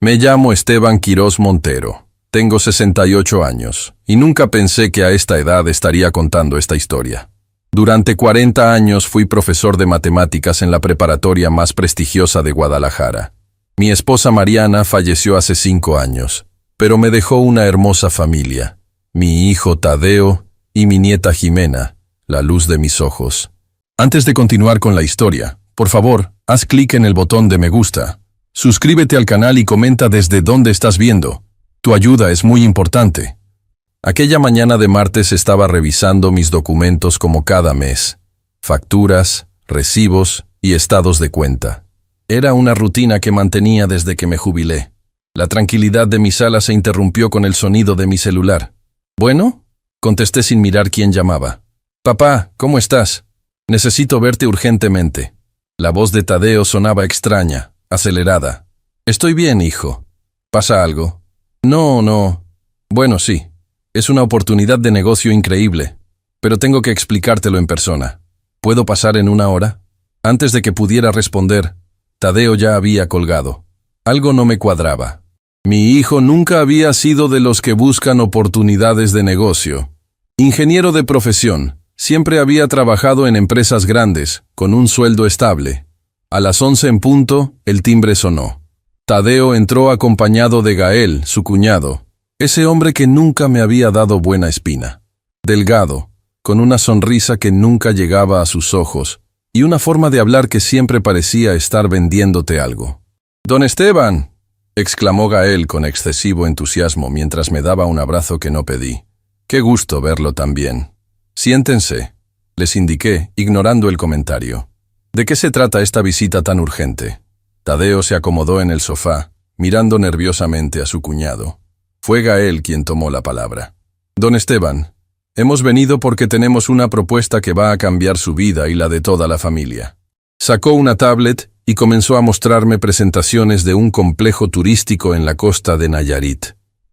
Me llamo Esteban Quirós Montero. Tengo 68 años y nunca pensé que a esta edad estaría contando esta historia. Durante 40 años fui profesor de matemáticas en la preparatoria más prestigiosa de Guadalajara. Mi esposa Mariana falleció hace 5 años, pero me dejó una hermosa familia. Mi hijo Tadeo y mi nieta Jimena, la luz de mis ojos. Antes de continuar con la historia, por favor, haz clic en el botón de me gusta. Suscríbete al canal y comenta desde dónde estás viendo. Tu ayuda es muy importante. Aquella mañana de martes estaba revisando mis documentos como cada mes. Facturas, recibos y estados de cuenta. Era una rutina que mantenía desde que me jubilé. La tranquilidad de mi sala se interrumpió con el sonido de mi celular. ¿Bueno? Contesté sin mirar quién llamaba. Papá, ¿cómo estás? Necesito verte urgentemente. La voz de Tadeo sonaba extraña, acelerada. Estoy bien, hijo. ¿Pasa algo? No. Bueno, sí. Es una oportunidad de negocio increíble, pero tengo que explicártelo en persona. ¿Puedo pasar en 1 hora? Antes de que pudiera responder, Tadeo ya había colgado. Algo no me cuadraba. Mi hijo nunca había sido de los que buscan oportunidades de negocio. Ingeniero de profesión, siempre había trabajado en empresas grandes, con un sueldo estable. A las 11 en punto, el timbre sonó. Tadeo entró acompañado de Gael, su cuñado, ese hombre que nunca me había dado buena espina. Delgado, con una sonrisa que nunca llegaba a sus ojos, y una forma de hablar que siempre parecía estar vendiéndote algo. «Don Esteban», exclamó Gael con excesivo entusiasmo mientras me daba un abrazo que no pedí. «Qué gusto verlo también. Siéntense», les indiqué, ignorando el comentario. «¿De qué se trata esta visita tan urgente?» Tadeo se acomodó en el sofá, mirando nerviosamente a su cuñado. Fue Gael quien tomó la palabra. «Don Esteban, hemos venido porque tenemos una propuesta que va a cambiar su vida y la de toda la familia». Sacó una tablet y comenzó a mostrarme presentaciones de un complejo turístico en la costa de Nayarit.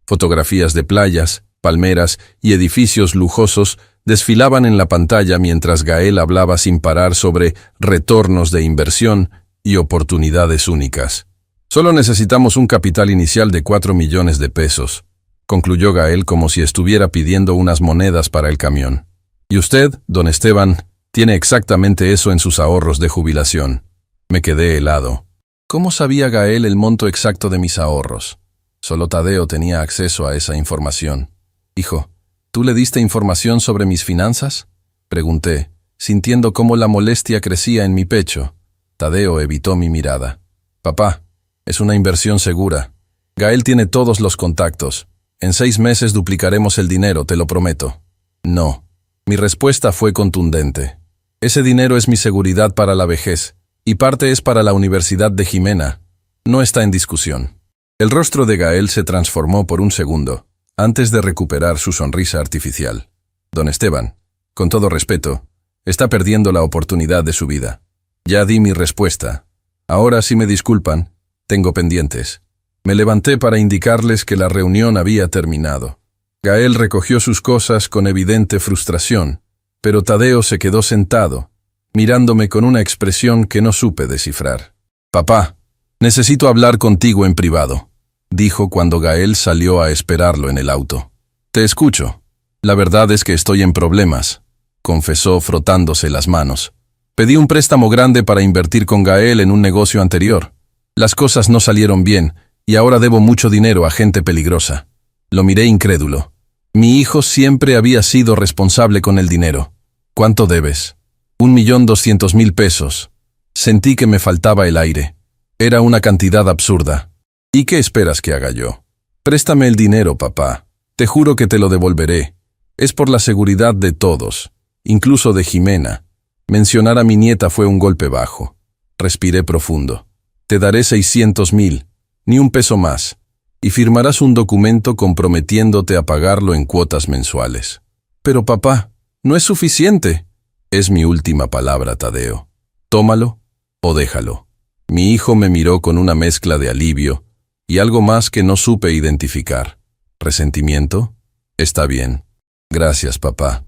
Fotografías de playas, palmeras y edificios lujosos desfilaban en la pantalla mientras Gael hablaba sin parar sobre retornos de inversión y oportunidades únicas. «Solo necesitamos un capital inicial de 4 millones de pesos», concluyó Gael como si estuviera pidiendo unas monedas para el camión. «Y usted, don Esteban, tiene exactamente eso en sus ahorros de jubilación». Me quedé helado. ¿Cómo sabía Gael el monto exacto de mis ahorros? Solo Tadeo tenía acceso a esa información. «Hijo, ¿tú le diste información sobre mis finanzas?», pregunté, sintiendo cómo la molestia crecía en mi pecho. Tadeo evitó mi mirada. «Papá, es una inversión segura. Gael tiene todos los contactos. En 6 meses duplicaremos el dinero, te lo prometo». «No». Mi respuesta fue contundente. «Ese dinero es mi seguridad para la vejez, y parte es para la Universidad de Jimena. No está en discusión». El rostro de Gael se transformó por un segundo, antes de recuperar su sonrisa artificial. «Don Esteban, con todo respeto, está perdiendo la oportunidad de su vida. Ya di mi respuesta. Ahora, si me disculpan, tengo pendientes». Me levanté para indicarles que la reunión había terminado. Gael recogió sus cosas con evidente frustración, pero Tadeo se quedó sentado, mirándome con una expresión que no supe descifrar. «Papá, necesito hablar contigo en privado», dijo cuando Gael salió a esperarlo en el auto. «Te escucho. La verdad es que estoy en problemas», confesó frotándose las manos. «Pedí un préstamo grande para invertir con Gael en un negocio anterior. Las cosas no salieron bien y ahora debo mucho dinero a gente peligrosa». Lo miré incrédulo. Mi hijo siempre había sido responsable con el dinero. «¿Cuánto debes?» 1.200.000 pesos. Sentí que me faltaba el aire. Era una cantidad absurda. «¿Y qué esperas que haga yo?» «Préstame el dinero, papá. Te juro que te lo devolveré. Es por la seguridad de todos, incluso de Jimena». Mencionar a mi nieta fue un golpe bajo. Respiré profundo. «Te daré 600.000, ni un peso más, y firmarás un documento comprometiéndote a pagarlo en cuotas mensuales». «Pero papá, no es suficiente». «Es mi última palabra, Tadeo. Tómalo o déjalo». Mi hijo me miró con una mezcla de alivio y algo más que no supe identificar. ¿Resentimiento? «Está bien. Gracias, papá.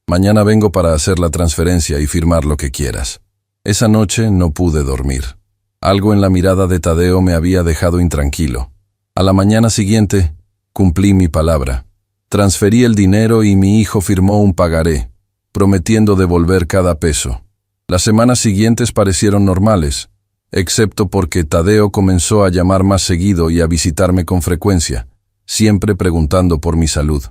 Mañana vengo para hacer la transferencia y firmar lo que quieras». Esa noche no pude dormir. Algo en la mirada de Tadeo me había dejado intranquilo. A la mañana siguiente, cumplí mi palabra. Transferí el dinero y mi hijo firmó un pagaré, prometiendo devolver cada peso. Las semanas siguientes parecieron normales, excepto porque Tadeo comenzó a llamar más seguido y a visitarme con frecuencia, siempre preguntando por mi salud.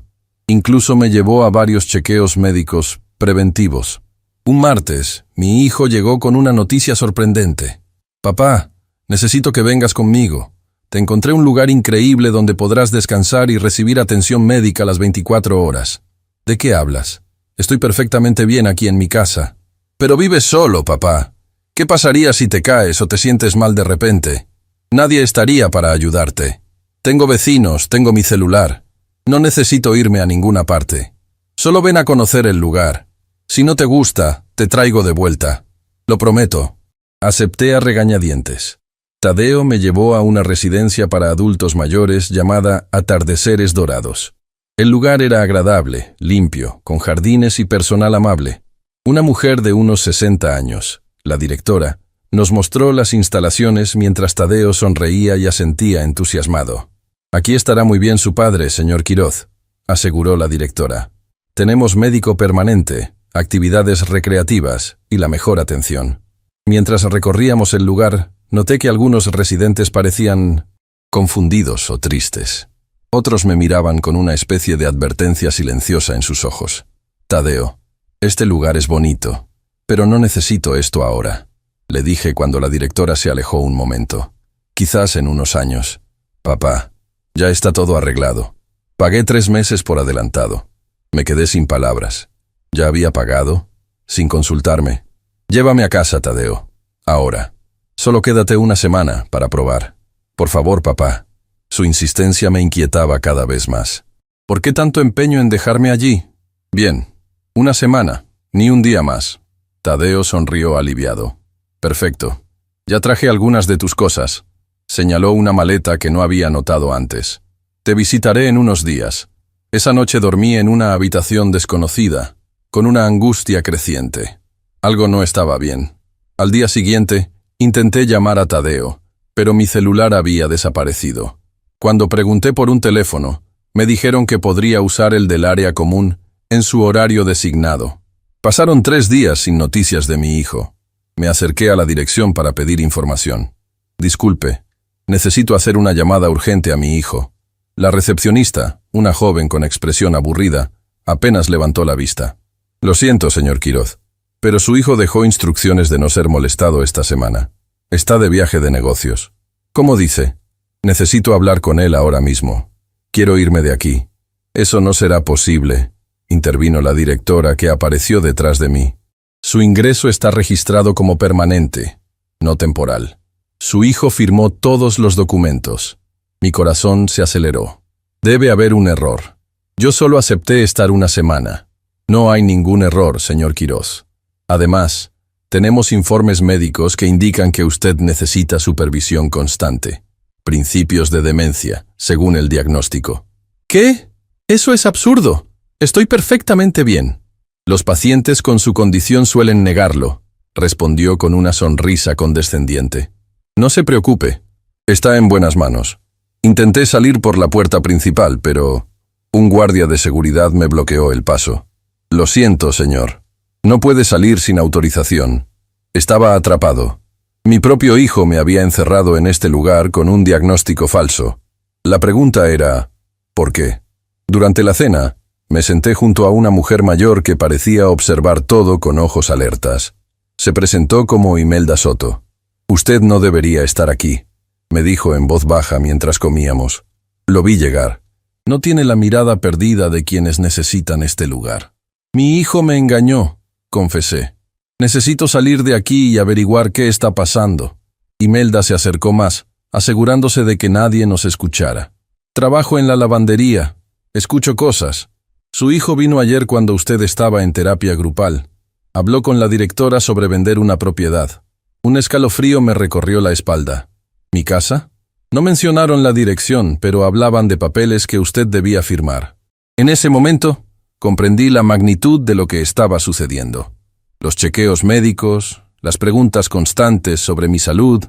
Incluso me llevó a varios chequeos médicos preventivos. Un martes, mi hijo llegó con una noticia sorprendente. «Papá, necesito que vengas conmigo. Te encontré un lugar increíble donde podrás descansar y recibir atención médica las 24 horas. ¿De qué hablas? Estoy perfectamente bien aquí en mi casa». «Pero vives solo, papá. ¿Qué pasaría si te caes o te sientes mal de repente? Nadie estaría para ayudarte. Tengo vecinos, tengo mi celular. No necesito irme a ninguna parte. Solo ven a conocer el lugar. Si no te gusta, te traigo de vuelta. Lo prometo». Acepté a regañadientes. Tadeo me llevó a una residencia para adultos mayores llamada Atardeceres Dorados. El lugar era agradable, limpio, con jardines y personal amable. Una mujer de unos 60 años, la directora, nos mostró las instalaciones mientras Tadeo sonreía y asentía entusiasmado. «Aquí estará muy bien su padre, señor Quiroz», aseguró la directora. «Tenemos médico permanente, actividades recreativas y la mejor atención». Mientras recorríamos el lugar, noté que algunos residentes parecían confundidos o tristes. Otros me miraban con una especie de advertencia silenciosa en sus ojos. «Tadeo, este lugar es bonito, pero no necesito esto ahora», le dije cuando la directora se alejó un momento. «Quizás en unos años. Papá, ya está todo arreglado. Pagué 3 meses por adelantado. Me quedé sin palabras. ¿Ya había pagado? Sin consultarme. Llévame a casa, Tadeo. Ahora. Solo quédate una semana para probar. Por favor, papá». Su insistencia me inquietaba cada vez más. «¿Por qué tanto empeño en dejarme allí?» «Bien. Una semana. Ni un día más». Tadeo sonrió aliviado. «Perfecto. Ya traje algunas de tus cosas». Señaló una maleta que no había notado antes. «Te visitaré en unos días». Esa noche dormí en una habitación desconocida, con una angustia creciente. Algo no estaba bien. Al día siguiente, intenté llamar a Tadeo, pero mi celular había desaparecido. Cuando pregunté por un teléfono, me dijeron que podría usar el del área común en su horario designado. Pasaron 3 días sin noticias de mi hijo. Me acerqué a la dirección para pedir información. «Disculpe, necesito hacer una llamada urgente a mi hijo». La recepcionista, una joven con expresión aburrida, apenas levantó la vista. «Lo siento, señor Quiroz, pero su hijo dejó instrucciones de no ser molestado esta semana. Está de viaje de negocios». «¿Cómo dice? Necesito hablar con él ahora mismo. Quiero irme de aquí». «Eso no será posible», intervino la directora que apareció detrás de mí. «Su ingreso está registrado como permanente, no temporal». Su hijo firmó todos los documentos. Mi corazón se aceleró. Debe haber un error. Yo solo acepté estar una semana. No hay ningún error, señor Quiroz. Además, tenemos informes médicos que indican que usted necesita supervisión constante. Principios de demencia, según el diagnóstico. ¿Qué? Eso es absurdo. Estoy perfectamente bien. Los pacientes con su condición suelen negarlo, respondió con una sonrisa condescendiente. No se preocupe. Está en buenas manos. Intenté salir por la puerta principal, pero un guardia de seguridad me bloqueó el paso. Lo siento, señor. No puede salir sin autorización. Estaba atrapado. Mi propio hijo me había encerrado en este lugar con un diagnóstico falso. La pregunta era, ¿por qué? Durante la cena, me senté junto a una mujer mayor que parecía observar todo con ojos alertas. Se presentó como Imelda Soto. «Usted no debería estar aquí», me dijo en voz baja mientras comíamos. Lo vi llegar. No tiene la mirada perdida de quienes necesitan este lugar. «Mi hijo me engañó», confesé. «Necesito salir de aquí y averiguar qué está pasando». Imelda se acercó más, asegurándose de que nadie nos escuchara. «Trabajo en la lavandería. Escucho cosas. Su hijo vino ayer cuando usted estaba en terapia grupal. Habló con la directora sobre vender una propiedad. Un escalofrío me recorrió la espalda. ¿Mi casa? No mencionaron la dirección, pero hablaban de papeles que usted debía firmar. En ese momento, comprendí la magnitud de lo que estaba sucediendo. Los chequeos médicos, las preguntas constantes sobre mi salud,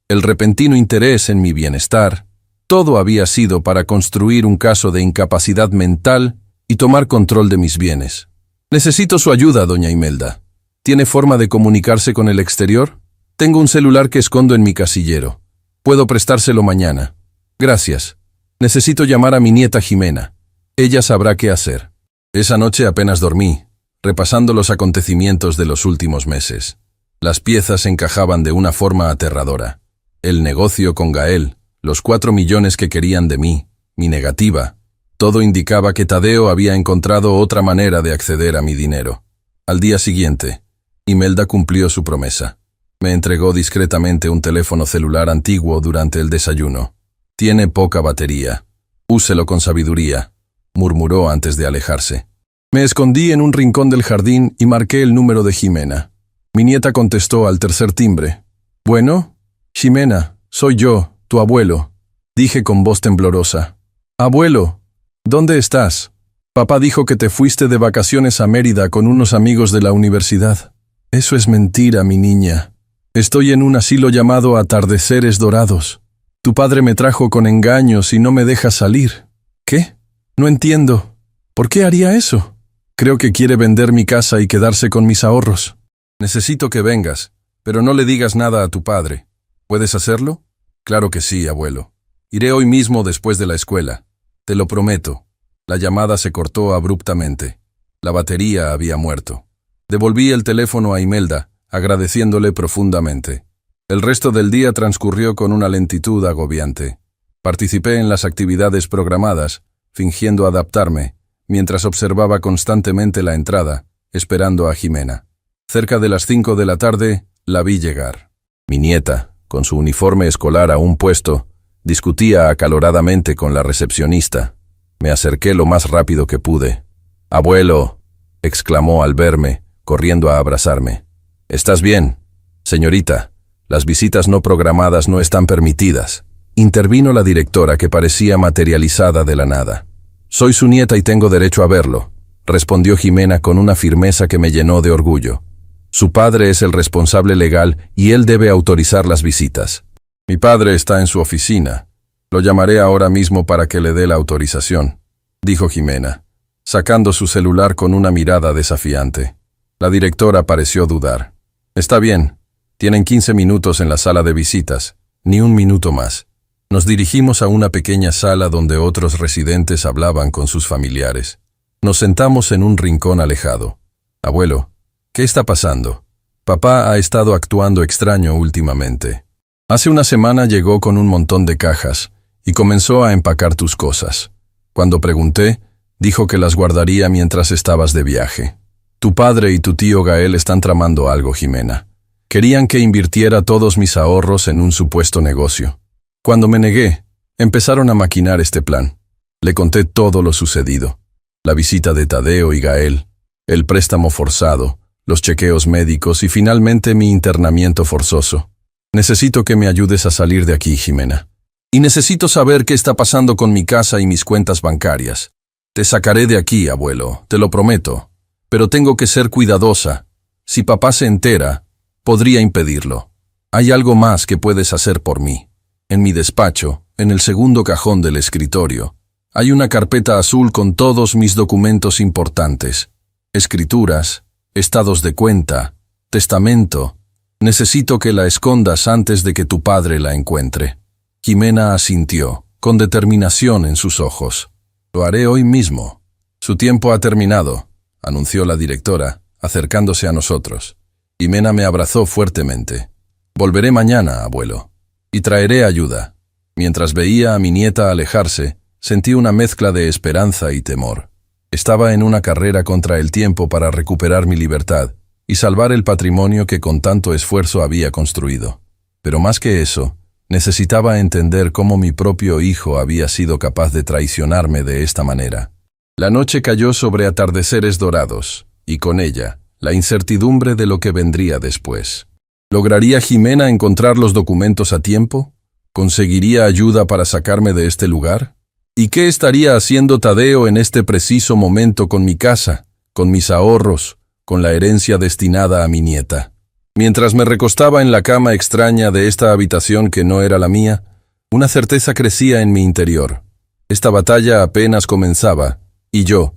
el repentino interés en mi bienestar. Todo había sido para construir un caso de incapacidad mental y tomar control de mis bienes. Necesito su ayuda, doña Imelda. ¿Tiene forma de comunicarse con el exterior? Tengo un celular que escondo en mi casillero. Puedo prestárselo mañana. Gracias. Necesito llamar a mi nieta Jimena. Ella sabrá qué hacer. Esa noche apenas dormí, repasando los acontecimientos de los últimos meses. Las piezas encajaban de una forma aterradora. El negocio con Gael, los 4 millones que querían de mí, mi negativa. Todo indicaba que Tadeo había encontrado otra manera de acceder a mi dinero. Al día siguiente, Imelda cumplió su promesa. Me entregó discretamente un teléfono celular antiguo durante el desayuno. Tiene poca batería. Úselo con sabiduría, murmuró antes de alejarse. Me escondí en un rincón del jardín y marqué el número de Jimena. Mi nieta contestó al tercer timbre. «Bueno, Jimena, soy yo, tu abuelo», dije con voz temblorosa. «Abuelo, ¿dónde estás? Papá dijo que te fuiste de vacaciones a Mérida con unos amigos de la universidad». «Eso es mentira, mi niña. Estoy en un asilo llamado Atardeceres Dorados. Tu padre me trajo con engaños y no me deja salir». «¿Qué? No entiendo. ¿Por qué haría eso?» «Creo que quiere vender mi casa y quedarse con mis ahorros». «Necesito que vengas, pero no le digas nada a tu padre. ¿Puedes hacerlo?» «Claro que sí, abuelo. Iré hoy mismo después de la escuela. Te lo prometo». La llamada se cortó abruptamente. La batería había muerto. Devolví el teléfono a Imelda, agradeciéndole profundamente. El resto del día transcurrió con una lentitud agobiante. Participé en las actividades programadas, fingiendo adaptarme, mientras observaba constantemente la entrada, esperando a Jimena. Cerca de las 5 de la tarde, la vi llegar. Mi nieta, con su uniforme escolar aún puesto, discutía acaloradamente con la recepcionista. Me acerqué lo más rápido que pude. «Abuelo», exclamó al verme, corriendo a abrazarme. «¿Estás bien?» «Señorita, las visitas no programadas no están permitidas», intervino la directora, que parecía materializada de la nada. «Soy su nieta y tengo derecho a verlo», respondió Jimena con una firmeza que me llenó de orgullo. «Su padre es el responsable legal y él debe autorizar las visitas». «Mi padre está en su oficina. Lo llamaré ahora mismo para que le dé la autorización», dijo Jimena, sacando su celular con una mirada desafiante. La directora pareció dudar. «Está bien. Tienen 15 minutos en la sala de visitas, ni un minuto más». Nos dirigimos a una pequeña sala donde otros residentes hablaban con sus familiares. Nos sentamos en un rincón alejado. «Abuelo, ¿qué está pasando? Papá ha estado actuando extraño últimamente. Hace una semana llegó con un montón de cajas y comenzó a empacar tus cosas. Cuando pregunté, dijo que las guardaría mientras estabas de viaje. Tu padre y tu tío Gael están tramando algo, Jimena. Querían que invirtiera todos mis ahorros en un supuesto negocio. Cuando me negué, empezaron a maquinar este plan. Le conté todo lo sucedido. La visita de Tadeo y Gael, el préstamo forzado, los chequeos médicos y finalmente mi internamiento forzoso. Necesito que me ayudes a salir de aquí, Jimena. Y necesito saber qué está pasando con mi casa y mis cuentas bancarias. Te sacaré de aquí, abuelo, te lo prometo. Pero tengo que ser cuidadosa. Si papá se entera, podría impedirlo. Hay algo más que puedes hacer por mí. En mi despacho, en el segundo cajón del escritorio, hay una carpeta azul con todos mis documentos importantes. Escrituras, estados de cuenta, testamento. Necesito que la escondas antes de que tu padre la encuentre». Jimena asintió, con determinación en sus ojos. «Lo haré hoy mismo». «Su tiempo ha terminado», anunció la directora, acercándose a nosotros. Jimena me abrazó fuertemente. «Volveré mañana, abuelo, y traeré ayuda». Mientras veía a mi nieta alejarse, sentí una mezcla de esperanza y temor. Estaba en una carrera contra el tiempo para recuperar mi libertad y salvar el patrimonio que con tanto esfuerzo había construido. Pero más que eso, necesitaba entender cómo mi propio hijo había sido capaz de traicionarme de esta manera. La noche cayó sobre Atardeceres Dorados, y con ella, la incertidumbre de lo que vendría después. ¿Lograría Jimena encontrar los documentos a tiempo? ¿Conseguiría ayuda para sacarme de este lugar? ¿Y qué estaría haciendo Tadeo en este preciso momento con mi casa, con mis ahorros, con la herencia destinada a mi nieta? Mientras me recostaba en la cama extraña de esta habitación que no era la mía, Una certeza crecía en mi interior. Esta batalla apenas comenzaba, y yo,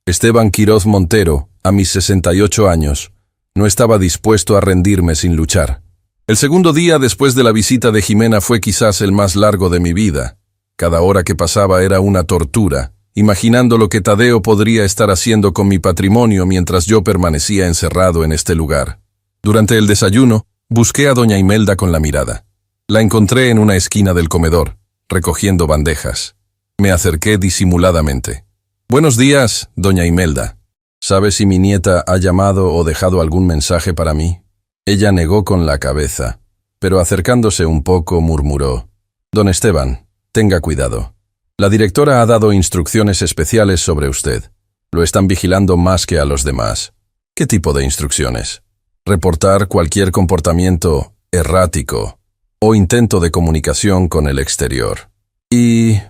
Esteban Quiroz Montero, a mis 68 años, no estaba dispuesto a rendirme sin luchar. El segundo día después de la visita de Jimena fue quizás el más largo de mi vida. Cada hora que pasaba era una tortura, imaginando lo que Tadeo podría estar haciendo con mi patrimonio mientras yo permanecía encerrado en este lugar. Durante el desayuno, busqué a doña Imelda con la mirada. La encontré en una esquina del comedor, recogiendo bandejas. Me acerqué disimuladamente. «Buenos días, doña Imelda. ¿Sabe si mi nieta ha llamado o dejado algún mensaje para mí?» Ella negó con la cabeza, pero acercándose un poco murmuró: «Don Esteban, tenga cuidado. La directora ha dado instrucciones especiales sobre usted. Lo están vigilando más que a los demás». «¿Qué tipo de instrucciones?» «Reportar cualquier comportamiento errático o intento de comunicación con el exterior». «Y...»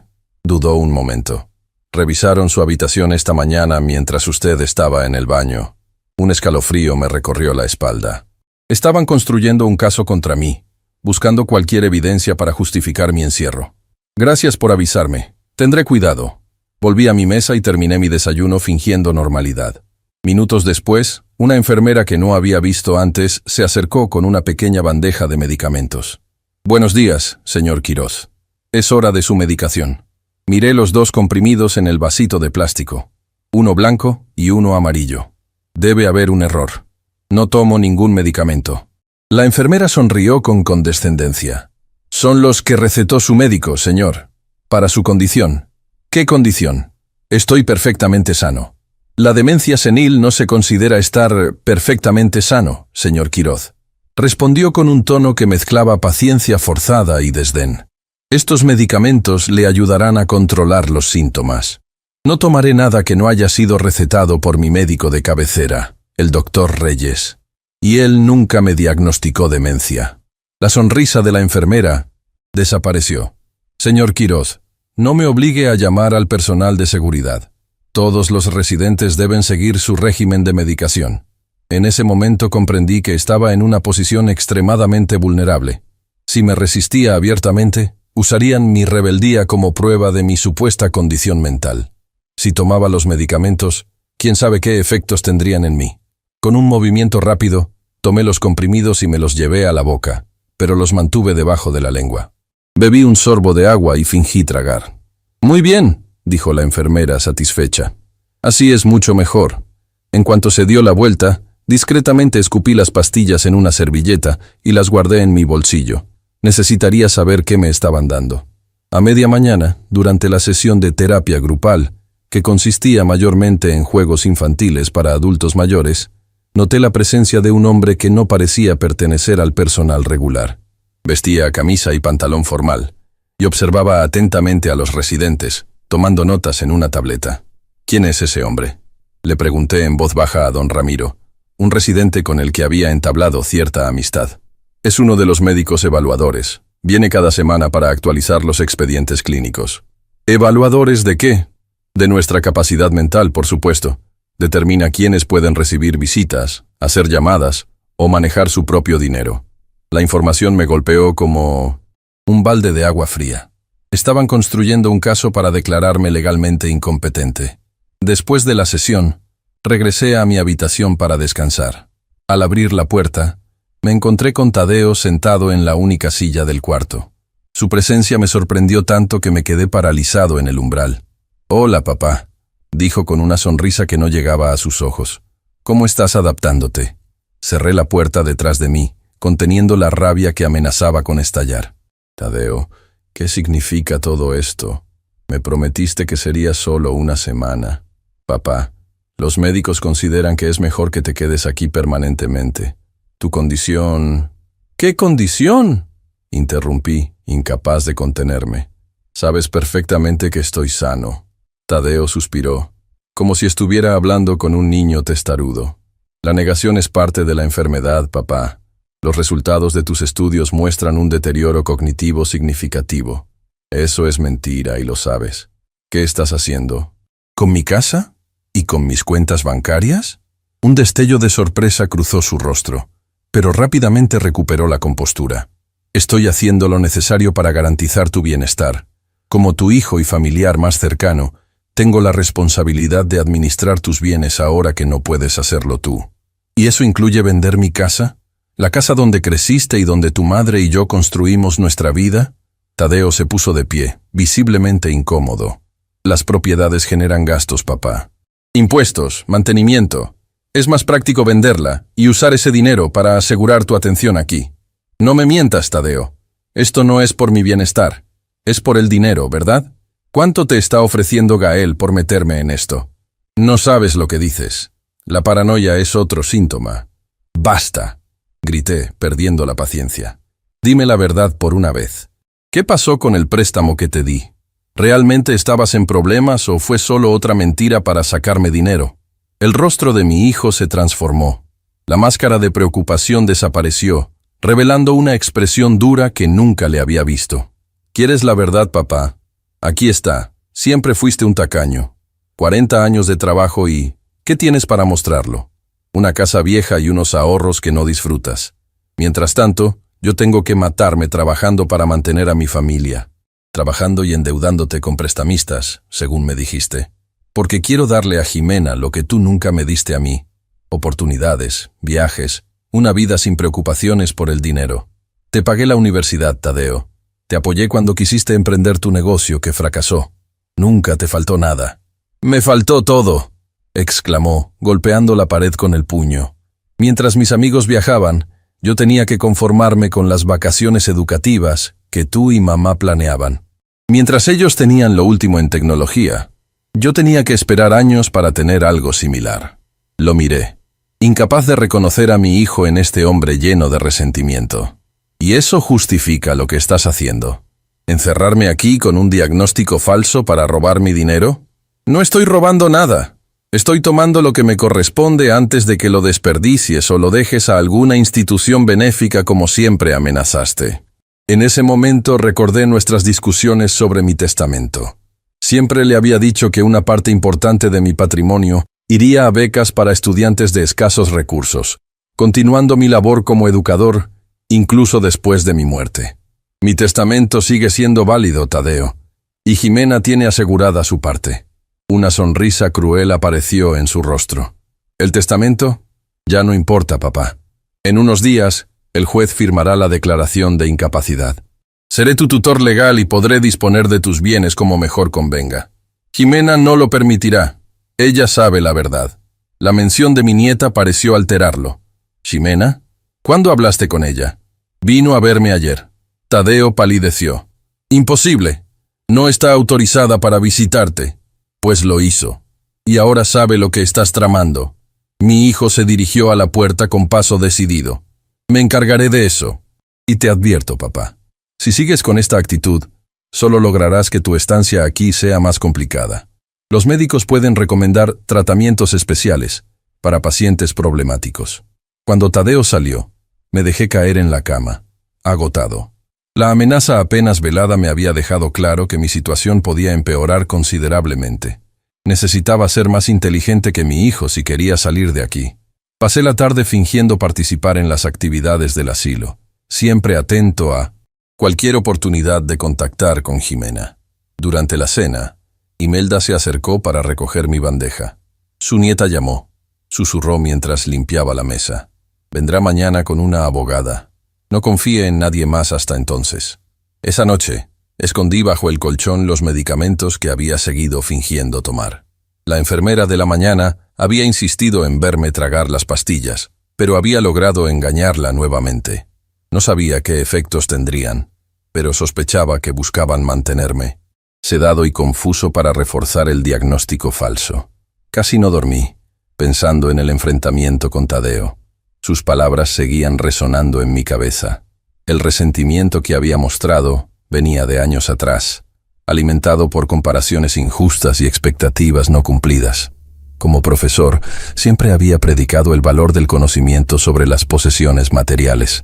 dudó un momento. «Revisaron su habitación esta mañana mientras usted estaba en el baño». Un escalofrío me recorrió la espalda. Estaban construyendo un caso contra mí, buscando cualquier evidencia para justificar mi encierro. «Gracias por avisarme. Tendré cuidado». Volví a mi mesa y terminé mi desayuno fingiendo normalidad. Minutos después, una enfermera que no había visto antes se acercó con una pequeña bandeja de medicamentos. «Buenos días, señor Quiroz. Es hora de su medicación». Miré los 2 comprimidos en el vasito de plástico, uno blanco y uno amarillo. Debe haber un error. No tomo ningún medicamento. La enfermera sonrió con condescendencia. «Son los que recetó su médico, señor. Para su condición». «¿Qué condición?» «Estoy perfectamente sano». «La demencia senil no se considera estar perfectamente sano, señor Quiroz», respondió con un tono que mezclaba paciencia forzada y desdén. «Estos medicamentos le ayudarán a controlar los síntomas. No tomaré nada que no haya sido recetado por mi médico de cabecera, el doctor Reyes. Y él nunca me diagnosticó demencia». La sonrisa de la enfermera desapareció. «Señor Quiroz, no me obligue a llamar al personal de seguridad. Todos los residentes deben seguir su régimen de medicación». En ese momento comprendí que estaba en una posición extremadamente vulnerable. Si me resistía abiertamente, usarían mi rebeldía como prueba de mi supuesta condición mental. Si tomaba los medicamentos, quién sabe qué efectos tendrían en mí. Con un movimiento rápido, tomé los comprimidos y me los llevé a la boca, pero los mantuve debajo de la lengua. Bebí un sorbo de agua y fingí tragar. «Muy bien», dijo la enfermera satisfecha. «Así es mucho mejor». En cuanto se dio la vuelta, discretamente escupí las pastillas en una servilleta y las guardé en mi bolsillo. Necesitaría saber qué me estaban dando. A media mañana, durante la sesión de terapia grupal, que consistía mayormente en juegos infantiles para adultos mayores, noté la presencia de un hombre que no parecía pertenecer al personal regular. Vestía camisa y pantalón formal, y observaba atentamente a los residentes, tomando notas en una tableta. «¿Quién es ese hombre?», le pregunté en voz baja a don Ramiro, un residente con el que había entablado cierta amistad. «Es uno de los médicos evaluadores. Viene cada semana para actualizar los expedientes clínicos». «¿Evaluadores de qué?». «De nuestra capacidad mental, por supuesto. Determina quiénes pueden recibir visitas, hacer llamadas o manejar su propio dinero». La información me golpeó como un balde de agua fría. Estaban construyendo un caso para declararme legalmente incompetente. Después de la sesión, regresé a mi habitación para descansar. Al abrir la puerta, me encontré con Tadeo sentado en la única silla del cuarto. Su presencia me sorprendió tanto que me quedé paralizado en el umbral. «Hola, papá», dijo con una sonrisa que no llegaba a sus ojos. «¿Cómo estás adaptándote?». Cerré la puerta detrás de mí, conteniendo la rabia que amenazaba con estallar. «Tadeo, ¿qué significa todo esto? Me prometiste que sería solo una semana». «Papá, los médicos consideran que es mejor que te quedes aquí permanentemente. Tu condición...». «¿Qué condición?», interrumpí, incapaz de contenerme. «Sabes perfectamente que estoy sano». Tadeo suspiró, como si estuviera hablando con un niño testarudo. «La negación es parte de la enfermedad, papá. Los resultados de tus estudios muestran un deterioro cognitivo significativo. Eso es mentira y lo sabes. ¿Qué estás haciendo?». «¿Con mi casa? ¿Y con mis cuentas bancarias?». Un destello de sorpresa cruzó su rostro, pero rápidamente recuperó la compostura. Estoy haciendo lo necesario para garantizar tu bienestar. Como tu hijo y familiar más cercano, tengo la responsabilidad de administrar tus bienes ahora que no puedes hacerlo tú. ¿Y eso incluye vender mi casa? ¿La casa donde creciste y donde tu madre y yo construimos nuestra vida? Tadeo se puso de pie, visiblemente incómodo. Las propiedades generan gastos, papá. Impuestos, mantenimiento. Es más práctico venderla y usar ese dinero para asegurar tu atención aquí. No me mientas, Tadeo. Esto no es por mi bienestar. Es por el dinero, ¿verdad? ¿Cuánto te está ofreciendo Gael por meterme en esto? No sabes lo que dices. La paranoia es otro síntoma. ¡Basta!, grité, perdiendo la paciencia. Dime la verdad por una vez. ¿Qué pasó con el préstamo que te di? ¿Realmente estabas en problemas o fue solo otra mentira para sacarme dinero? El rostro de mi hijo se transformó. La máscara de preocupación desapareció, revelando una expresión dura que nunca le había visto. ¿Quieres la verdad, papá? Aquí está. Siempre fuiste un tacaño. 40 años de trabajo y... ¿qué tienes para mostrarlo? Una casa vieja y unos ahorros que no disfrutas. Mientras tanto, yo tengo que matarme trabajando para mantener a mi familia. Trabajando y endeudándote con prestamistas, según me dijiste. Porque quiero darle a Jimena lo que tú nunca me diste a mí. Oportunidades, viajes, una vida sin preocupaciones por el dinero. Te pagué la universidad, Tadeo. Te apoyé cuando quisiste emprender tu negocio que fracasó. Nunca te faltó nada. «Me faltó todo», exclamó, golpeando la pared con el puño. Mientras mis amigos viajaban, yo tenía que conformarme con las vacaciones educativas que tú y mamá planeaban. Mientras ellos tenían lo último en tecnología, yo tenía que esperar años para tener algo similar. Lo miré, incapaz de reconocer a mi hijo en este hombre lleno de resentimiento. ¿Y eso justifica lo que estás haciendo? ¿Encerrarme aquí con un diagnóstico falso para robar mi dinero? No estoy robando nada. Estoy tomando lo que me corresponde antes de que lo desperdicies o lo dejes a alguna institución benéfica como siempre amenazaste. En ese momento recordé nuestras discusiones sobre mi testamento. Siempre le había dicho que una parte importante de mi patrimonio iría a becas para estudiantes de escasos recursos, continuando mi labor como educador, incluso después de mi muerte. Mi testamento sigue siendo válido, Tadeo, y Jimena tiene asegurada su parte. Una sonrisa cruel apareció en su rostro. ¿El testamento? Ya no importa, papá. En unos días, el juez firmará la declaración de incapacidad. Seré tu tutor legal y podré disponer de tus bienes como mejor convenga. Jimena no lo permitirá. Ella sabe la verdad. La mención de mi nieta pareció alterarlo. ¿Jimena? ¿Cuándo hablaste con ella? Vino a verme ayer. Tadeo palideció. Imposible. No está autorizada para visitarte. Pues lo hizo. Y ahora sabe lo que estás tramando. Mi hijo se dirigió a la puerta con paso decidido. Me encargaré de eso. Y te advierto, papá. Si sigues con esta actitud, solo lograrás que tu estancia aquí sea más complicada. Los médicos pueden recomendar tratamientos especiales para pacientes problemáticos. Cuando Tadeo salió, me dejé caer en la cama, agotado. La amenaza apenas velada me había dejado claro que mi situación podía empeorar considerablemente. Necesitaba ser más inteligente que mi hijo si quería salir de aquí. Pasé la tarde fingiendo participar en las actividades del asilo, siempre atento a cualquier oportunidad de contactar con Jimena. Durante la cena, Imelda se acercó para recoger mi bandeja. Su nieta llamó, susurró mientras limpiaba la mesa. Vendrá mañana con una abogada. No confíe en nadie más hasta entonces. Esa noche, escondí bajo el colchón los medicamentos que había seguido fingiendo tomar. La enfermera de la mañana había insistido en verme tragar las pastillas, pero había logrado engañarla nuevamente. No sabía qué efectos tendrían, pero sospechaba que buscaban mantenerme, sedado y confuso para reforzar el diagnóstico falso. Casi no dormí, pensando en el enfrentamiento con Tadeo. Sus palabras seguían resonando en mi cabeza. El resentimiento que había mostrado venía de años atrás, alimentado por comparaciones injustas y expectativas no cumplidas. Como profesor, siempre había predicado el valor del conocimiento sobre las posesiones materiales.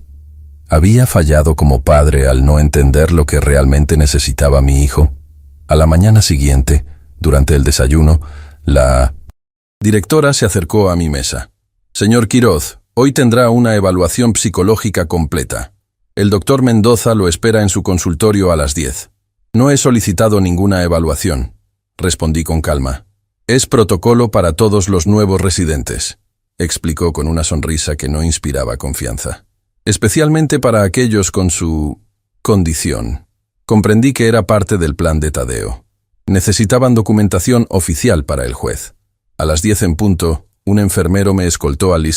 ¿Había fallado como padre al no entender lo que realmente necesitaba mi hijo? A la mañana siguiente, durante el desayuno, la directora se acercó a mi mesa. «Señor Quiroz, hoy tendrá una evaluación psicológica completa. El doctor Mendoza lo espera en su consultorio a las 10. No he solicitado ninguna evaluación, respondí con calma. Es protocolo para todos los nuevos residentes, explicó con una sonrisa que no inspiraba confianza. Especialmente para aquellos con su condición. Comprendí que era parte del plan de Tadeo. Necesitaban documentación oficial para el juez. A las 10 en punto, un enfermero me escoltó al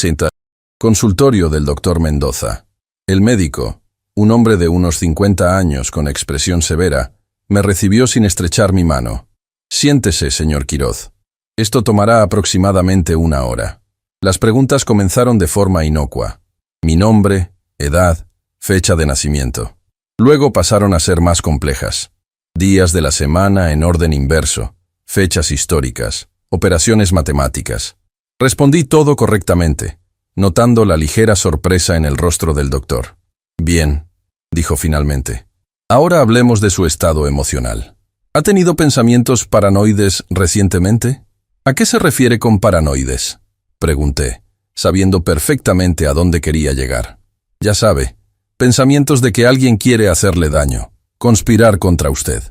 consultorio del doctor Mendoza. El médico, un hombre de unos 50 años con expresión severa, me recibió sin estrechar mi mano. Siéntese, señor Quiroz. Esto tomará aproximadamente 1 hora. Las preguntas comenzaron de forma inocua. Mi nombre, edad, fecha de nacimiento. Luego pasaron a ser más complejas. Días de la semana en orden inverso, fechas históricas, operaciones matemáticas. Respondí todo correctamente, notando la ligera sorpresa en el rostro del doctor. Bien, dijo finalmente. Ahora hablemos de su estado emocional. ¿Ha tenido pensamientos paranoides recientemente? ¿A qué se refiere con paranoides? Pregunté, sabiendo perfectamente a dónde quería llegar. Ya sabe, pensamientos de que alguien quiere hacerle daño, conspirar contra usted.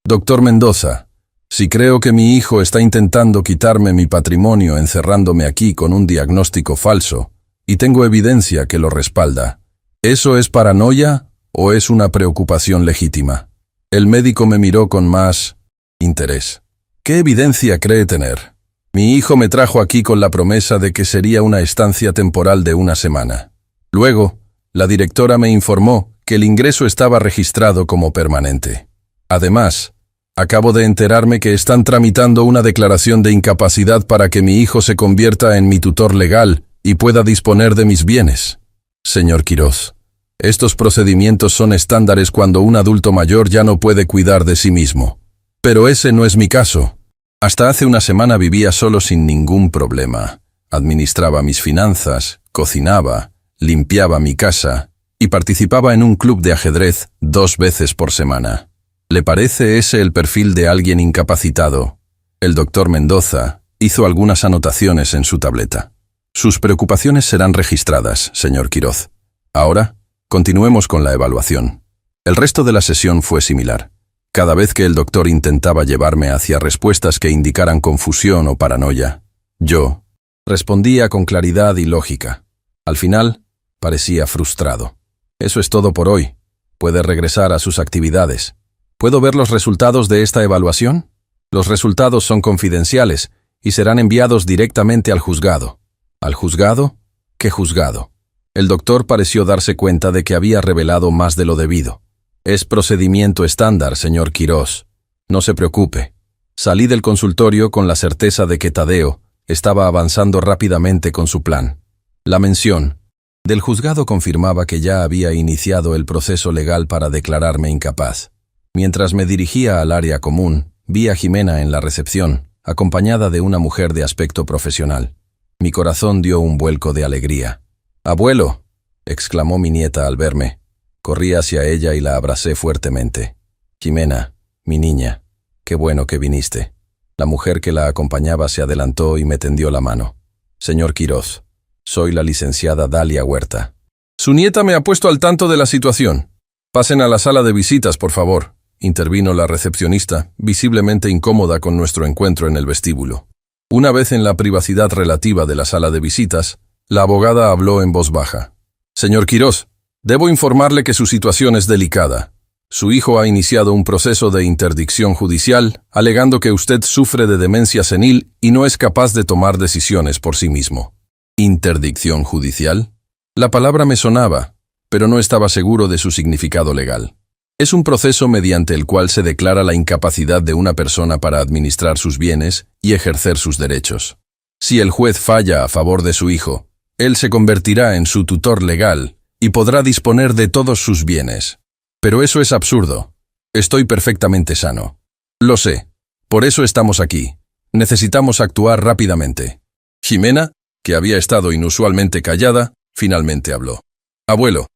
Doctor Mendoza, si creo que mi hijo está intentando quitarme mi patrimonio encerrándome aquí con un diagnóstico falso, y tengo evidencia que lo respalda, ¿eso es paranoia o es una preocupación legítima? El médico me miró con más interés. ¿Qué evidencia cree tener? Mi hijo me trajo aquí con la promesa de que sería una estancia temporal de 1 semana. Luego, la directora me informó que el ingreso estaba registrado como permanente. Además, acabo de enterarme que están tramitando una declaración de incapacidad para que mi hijo se convierta en mi tutor legal y pueda disponer de mis bienes. Señor Quiroz, estos procedimientos son estándares cuando un adulto mayor ya no puede cuidar de sí mismo. Pero ese no es mi caso. Hasta hace 1 semana vivía solo sin ningún problema. Administraba mis finanzas, cocinaba, limpiaba mi casa y participaba en un club de ajedrez 2 veces por semana. ¿Le parece ese el perfil de alguien incapacitado? El doctor Mendoza hizo algunas anotaciones en su tableta. Sus preocupaciones serán registradas, señor Quiroz. Ahora, continuemos con la evaluación. El resto de la sesión fue similar. Cada vez que el doctor intentaba llevarme hacia respuestas que indicaran confusión o paranoia, yo respondía con claridad y lógica. Al final, parecía frustrado. Eso es todo por hoy. Puede regresar a sus actividades. ¿Puedo ver los resultados de esta evaluación? Los resultados son confidenciales y serán enviados directamente al juzgado. ¿Al juzgado? ¿Qué juzgado? El doctor pareció darse cuenta de que había revelado más de lo debido. Es procedimiento estándar, señor Quiroz. No se preocupe. Salí del consultorio con la certeza de que Tadeo estaba avanzando rápidamente con su plan. La mención del juzgado confirmaba que ya había iniciado el proceso legal para declararme incapaz. Mientras me dirigía al área común, vi a Jimena en la recepción, acompañada de una mujer de aspecto profesional. Mi corazón dio un vuelco de alegría. «¡Abuelo!», exclamó mi nieta al verme. Corrí hacia ella y la abracé fuertemente. «Jimena, mi niña, qué bueno que viniste». La mujer que la acompañaba se adelantó y me tendió la mano. «Señor Quiroz, soy la licenciada Dalia Huerta». «Su nieta me ha puesto al tanto de la situación. Pasen a la sala de visitas, por favor», intervino la recepcionista, visiblemente incómoda con nuestro encuentro en el vestíbulo. Una vez en la privacidad relativa de la sala de visitas, la abogada habló en voz baja. «Señor Quiroz, debo informarle que su situación es delicada. Su hijo ha iniciado un proceso de interdicción judicial, alegando que usted sufre de demencia senil y no es capaz de tomar decisiones por sí mismo». ¿Interdicción judicial? La palabra me sonaba, pero no estaba seguro de su significado legal. Es un proceso mediante el cual se declara la incapacidad de una persona para administrar sus bienes y ejercer sus derechos. Si el juez falla a favor de su hijo, él se convertirá en su tutor legal y podrá disponer de todos sus bienes. Pero eso es absurdo. Estoy perfectamente sano. Lo sé. Por eso estamos aquí. Necesitamos actuar rápidamente. Jimena, que había estado inusualmente callada, finalmente habló. «Abuelo,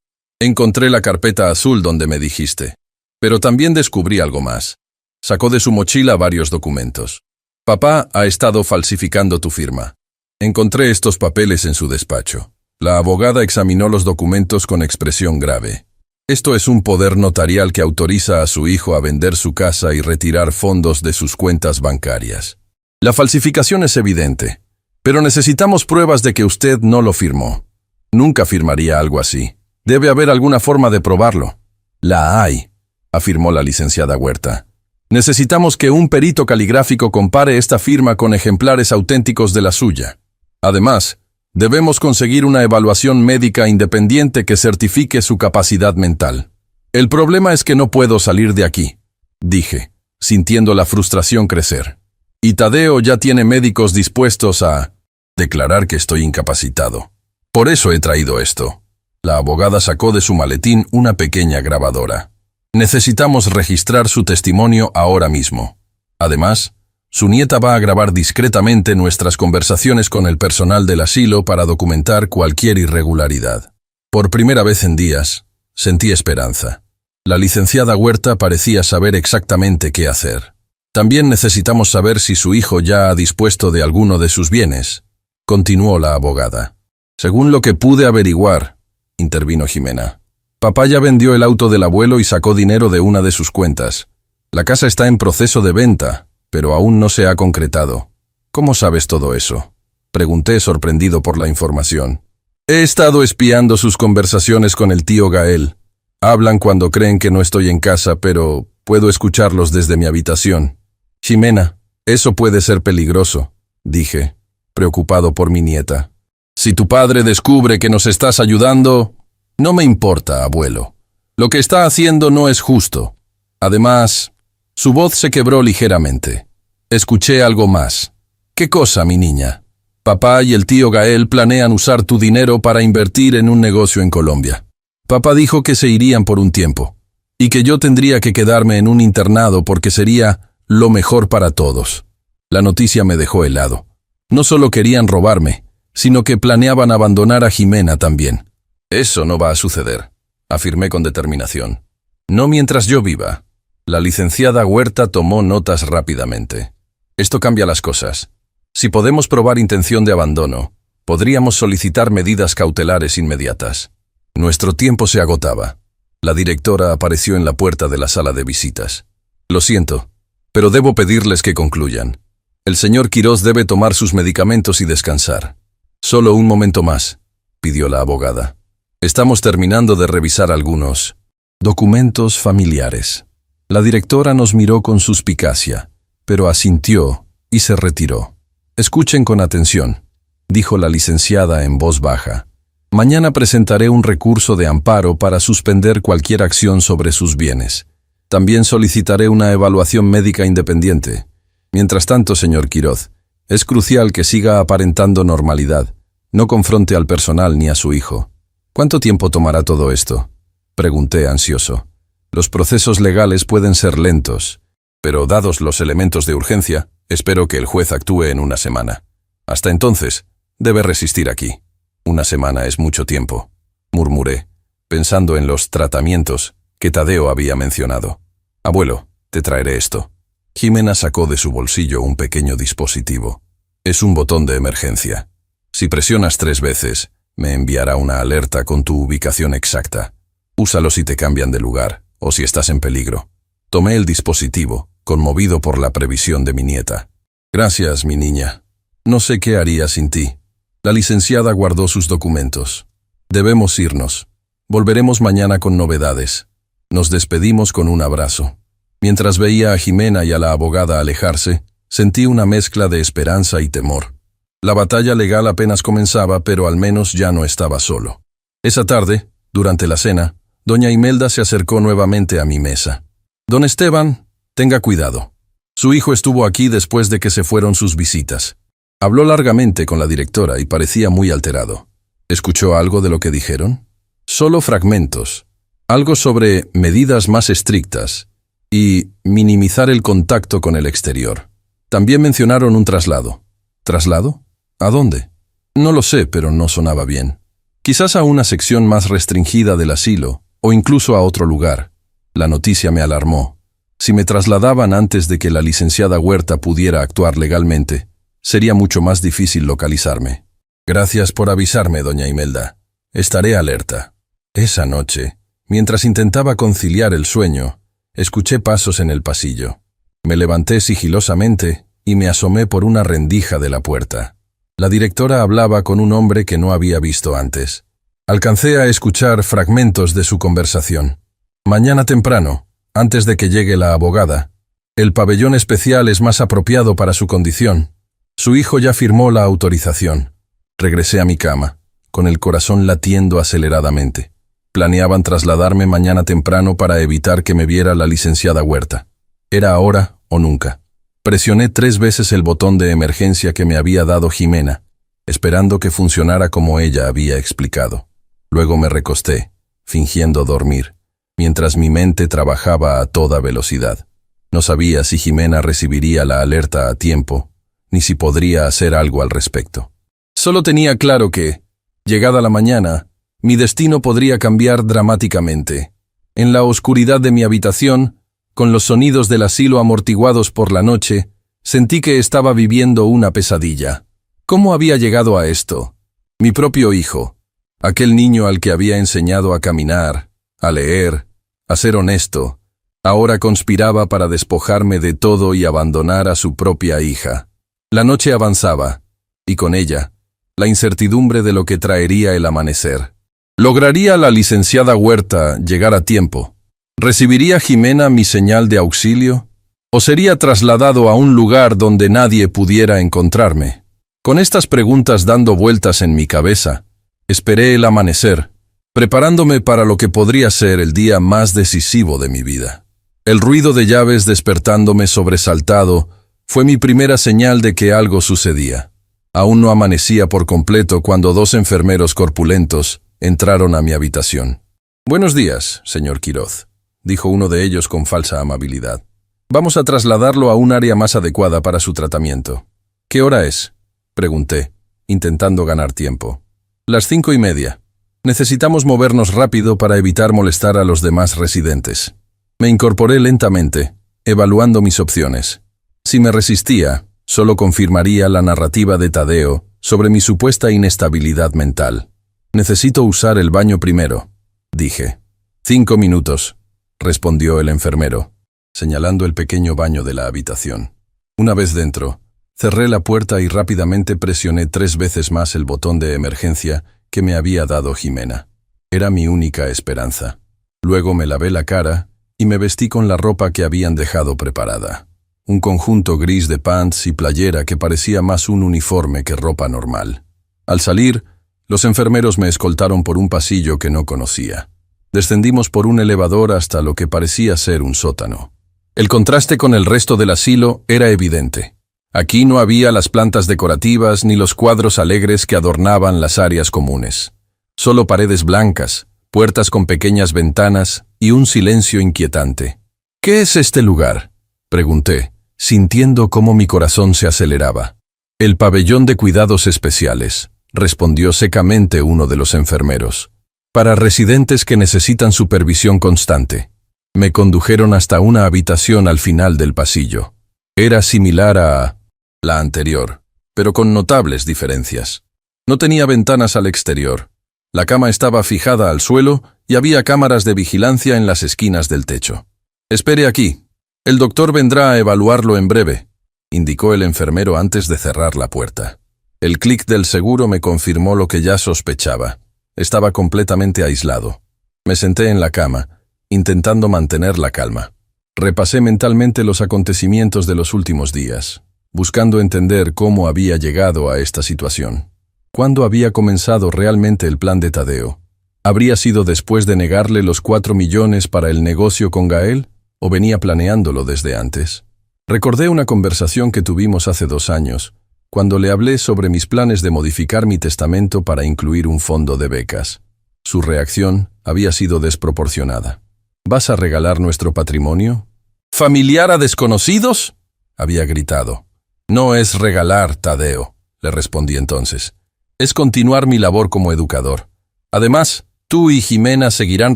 encontré la carpeta azul donde me dijiste. Pero también descubrí algo más». Sacó de su mochila varios documentos. «Papá ha estado falsificando tu firma. Encontré estos papeles en su despacho». La abogada examinó los documentos con expresión grave. Esto es un poder notarial que autoriza a su hijo a vender su casa y retirar fondos de sus cuentas bancarias. La falsificación es evidente, pero necesitamos pruebas de que usted no lo firmó. Nunca firmaría algo así. Debe haber alguna forma de probarlo. La hay, afirmó la licenciada Huerta. Necesitamos que un perito caligráfico compare esta firma con ejemplares auténticos de la suya. Además, debemos conseguir una evaluación médica independiente que certifique su capacidad mental. El problema es que no puedo salir de aquí, dije, sintiendo la frustración crecer. Y Tadeo ya tiene médicos dispuestos a declarar que estoy incapacitado. Por eso he traído esto. La abogada sacó de su maletín una pequeña grabadora. Necesitamos registrar su testimonio ahora mismo. Además, su nieta va a grabar discretamente nuestras conversaciones con el personal del asilo para documentar cualquier irregularidad. Por primera vez en días, sentí esperanza. La licenciada Huerta parecía saber exactamente qué hacer. También necesitamos saber si su hijo ya ha dispuesto de alguno de sus bienes, continuó la abogada. Según lo que pude averiguar, intervino Jimena, papá ya vendió el auto del abuelo y sacó dinero de una de sus cuentas. La casa está en proceso de venta, pero aún no se ha concretado. ¿Cómo sabes todo eso?, pregunté sorprendido por la información. He estado espiando sus conversaciones con el tío Gael. Hablan cuando creen que no estoy en casa, pero puedo escucharlos desde mi habitación. Jimena, eso puede ser peligroso, dije, preocupado por mi nieta. Si tu padre descubre que nos estás ayudando, no me importa, abuelo. Lo que está haciendo no es justo. Además, su voz se quebró ligeramente. Escuché algo más. ¿Qué cosa, mi niña? Papá y el tío Gael planean usar tu dinero para invertir en un negocio en Colombia. Papá dijo que se irían por un tiempo, y que yo tendría que quedarme en un internado porque sería lo mejor para todos. La noticia me dejó helado. No solo querían robarme, sino que planeaban abandonar a Jimena también. Eso no va a suceder, afirmé con determinación. No mientras yo viva. La licenciada Huerta tomó notas rápidamente. Esto cambia las cosas. Si podemos probar intención de abandono, podríamos solicitar medidas cautelares inmediatas. Nuestro tiempo se agotaba. La directora apareció en la puerta de la sala de visitas. Lo siento, pero debo pedirles que concluyan. El señor Quirós debe tomar sus medicamentos y descansar. Solo un momento más, pidió la abogada. Estamos terminando de revisar algunos documentos familiares. La directora nos miró con suspicacia, pero asintió y se retiró. Escuchen con atención, dijo la licenciada en voz baja. Mañana presentaré un recurso de amparo para suspender cualquier acción sobre sus bienes. También solicitaré una evaluación médica independiente. Mientras tanto, señor Quirós, es crucial que siga aparentando normalidad. No confronte al personal ni a su hijo. ¿Cuánto tiempo tomará todo esto?, pregunté ansioso. Los procesos legales pueden ser lentos, pero dados los elementos de urgencia, espero que el juez actúe en una semana. Hasta entonces, debe resistir aquí. Una semana es mucho tiempo, murmuré, pensando en los tratamientos que Tadeo había mencionado. Abuelo, te traeré esto. Jimena sacó de su bolsillo un pequeño dispositivo. Es un botón de emergencia. Si presionas 3 veces, me enviará una alerta con tu ubicación exacta. Úsalo si te cambian de lugar o si estás en peligro. Tomé el dispositivo, conmovido por la previsión de mi nieta. Gracias, mi niña. No sé qué haría sin ti. La licenciada guardó sus documentos. Debemos irnos. Volveremos mañana con novedades. Nos despedimos con un abrazo. Mientras veía a Jimena y a la abogada alejarse, sentí una mezcla de esperanza y temor. La batalla legal apenas comenzaba, pero al menos ya no estaba solo. Esa tarde, durante la cena, doña Imelda se acercó nuevamente a mi mesa. Don Esteban, tenga cuidado. Su hijo estuvo aquí después de que se fueron sus visitas. Habló largamente con la directora y parecía muy alterado. ¿Escuchó algo de lo que dijeron? Solo fragmentos. Algo sobre medidas más estrictas y minimizar el contacto con el exterior. También mencionaron un traslado. ¿Traslado? ¿A dónde? No lo sé, pero no sonaba bien. Quizás a una sección más restringida del asilo, o incluso a otro lugar. La noticia me alarmó. Si me trasladaban antes de que la licenciada Huerta pudiera actuar legalmente, sería mucho más difícil localizarme. Gracias por avisarme, doña Imelda. Estaré alerta. Esa noche, Mientras intentaba conciliar el sueño, escuché pasos en el pasillo. Me levanté sigilosamente y me asomé por una rendija de la puerta. La directora hablaba con un hombre que no había visto antes. Alcancé a escuchar fragmentos de su conversación. Mañana temprano, antes de que llegue la abogada, el pabellón especial es más apropiado para su condición. Su hijo ya firmó la autorización. Regresé a mi cama, con el corazón latiendo aceleradamente. Planeaban trasladarme mañana temprano para evitar que me viera la licenciada Huerta. Era ahora o nunca. Presioné 3 veces el botón de emergencia que me había dado Jimena, esperando que funcionara como ella había explicado. Luego me recosté, fingiendo dormir, mientras mi mente trabajaba a toda velocidad. No sabía si Jimena recibiría la alerta a tiempo, ni si podría hacer algo al respecto. Solo tenía claro que, llegada la mañana, mi destino podría cambiar dramáticamente. En la oscuridad de mi habitación, con los sonidos del asilo amortiguados por la noche, sentí que estaba viviendo una pesadilla. ¿Cómo había llegado a esto? Mi propio hijo, aquel niño al que había enseñado a caminar, a leer, a ser honesto, ahora conspiraba para despojarme de todo y abandonar a su propia hija. La noche avanzaba, y con ella, la incertidumbre de lo que traería el amanecer. ¿Lograría la licenciada Huerta llegar a tiempo? ¿Recibiría Jimena mi señal de auxilio? ¿O sería trasladado a un lugar donde nadie pudiera encontrarme? Con estas preguntas dando vueltas en mi cabeza, esperé el amanecer, preparándome para lo que podría ser el día más decisivo de mi vida. El ruido de llaves despertándome sobresaltado fue mi primera señal de que algo sucedía. Aún no amanecía por completo cuando 2 enfermeros corpulentos entraron a mi habitación. «Buenos días, señor Quiroz», dijo uno de ellos con falsa amabilidad. «Vamos a trasladarlo a un área más adecuada para su tratamiento». «¿Qué hora es?», pregunté, intentando ganar tiempo. «Las 5:30. Necesitamos movernos rápido para evitar molestar a los demás residentes». Me incorporé lentamente, evaluando mis opciones. Si me resistía, solo confirmaría la narrativa de Tadeo sobre mi supuesta inestabilidad mental. «Necesito usar el baño primero», dije. 5 minutos, respondió el enfermero, señalando el pequeño baño de la habitación. Una vez dentro, cerré la puerta y rápidamente presioné 3 veces más el botón de emergencia que me había dado Jimena. Era mi única esperanza. Luego me lavé la cara y me vestí con la ropa que habían dejado preparada. Un conjunto gris de pants y playera que parecía más un uniforme que ropa normal. Al salir, los enfermeros me escoltaron por un pasillo que no conocía. Descendimos por un elevador hasta lo que parecía ser un sótano. El contraste con el resto del asilo era evidente. Aquí no había las plantas decorativas ni los cuadros alegres que adornaban las áreas comunes. Solo paredes blancas, puertas con pequeñas ventanas y un silencio inquietante. «¿Qué es este lugar?», pregunté, sintiendo cómo mi corazón se aceleraba. «El pabellón de cuidados especiales», respondió secamente uno de los enfermeros. «Para residentes que necesitan supervisión constante». Me condujeron hasta una habitación al final del pasillo. Era similar a la anterior, pero con notables diferencias. No tenía ventanas al exterior. La cama estaba fijada al suelo y había cámaras de vigilancia en las esquinas del techo. «Espere aquí. El doctor vendrá a evaluarlo en breve», indicó el enfermero antes de cerrar la puerta. El clic del seguro me confirmó lo que ya sospechaba. Estaba completamente aislado. Me senté en la cama, intentando mantener la calma. Repasé mentalmente los acontecimientos de los últimos días, buscando entender cómo había llegado a esta situación. ¿Cuándo había comenzado realmente el plan de Tadeo? ¿Habría sido después de negarle los 4 millones para el negocio con Gael, o venía planeándolo desde antes? Recordé una conversación que tuvimos hace 2 años, cuando le hablé sobre mis planes de modificar mi testamento para incluir un fondo de becas. Su reacción había sido desproporcionada. «¿Vas a regalar nuestro patrimonio?». «¿Familiar a desconocidos?», había gritado. «No es regalar, Tadeo», le respondí entonces. «Es continuar mi labor como educador. Además, tú y Jimena seguirán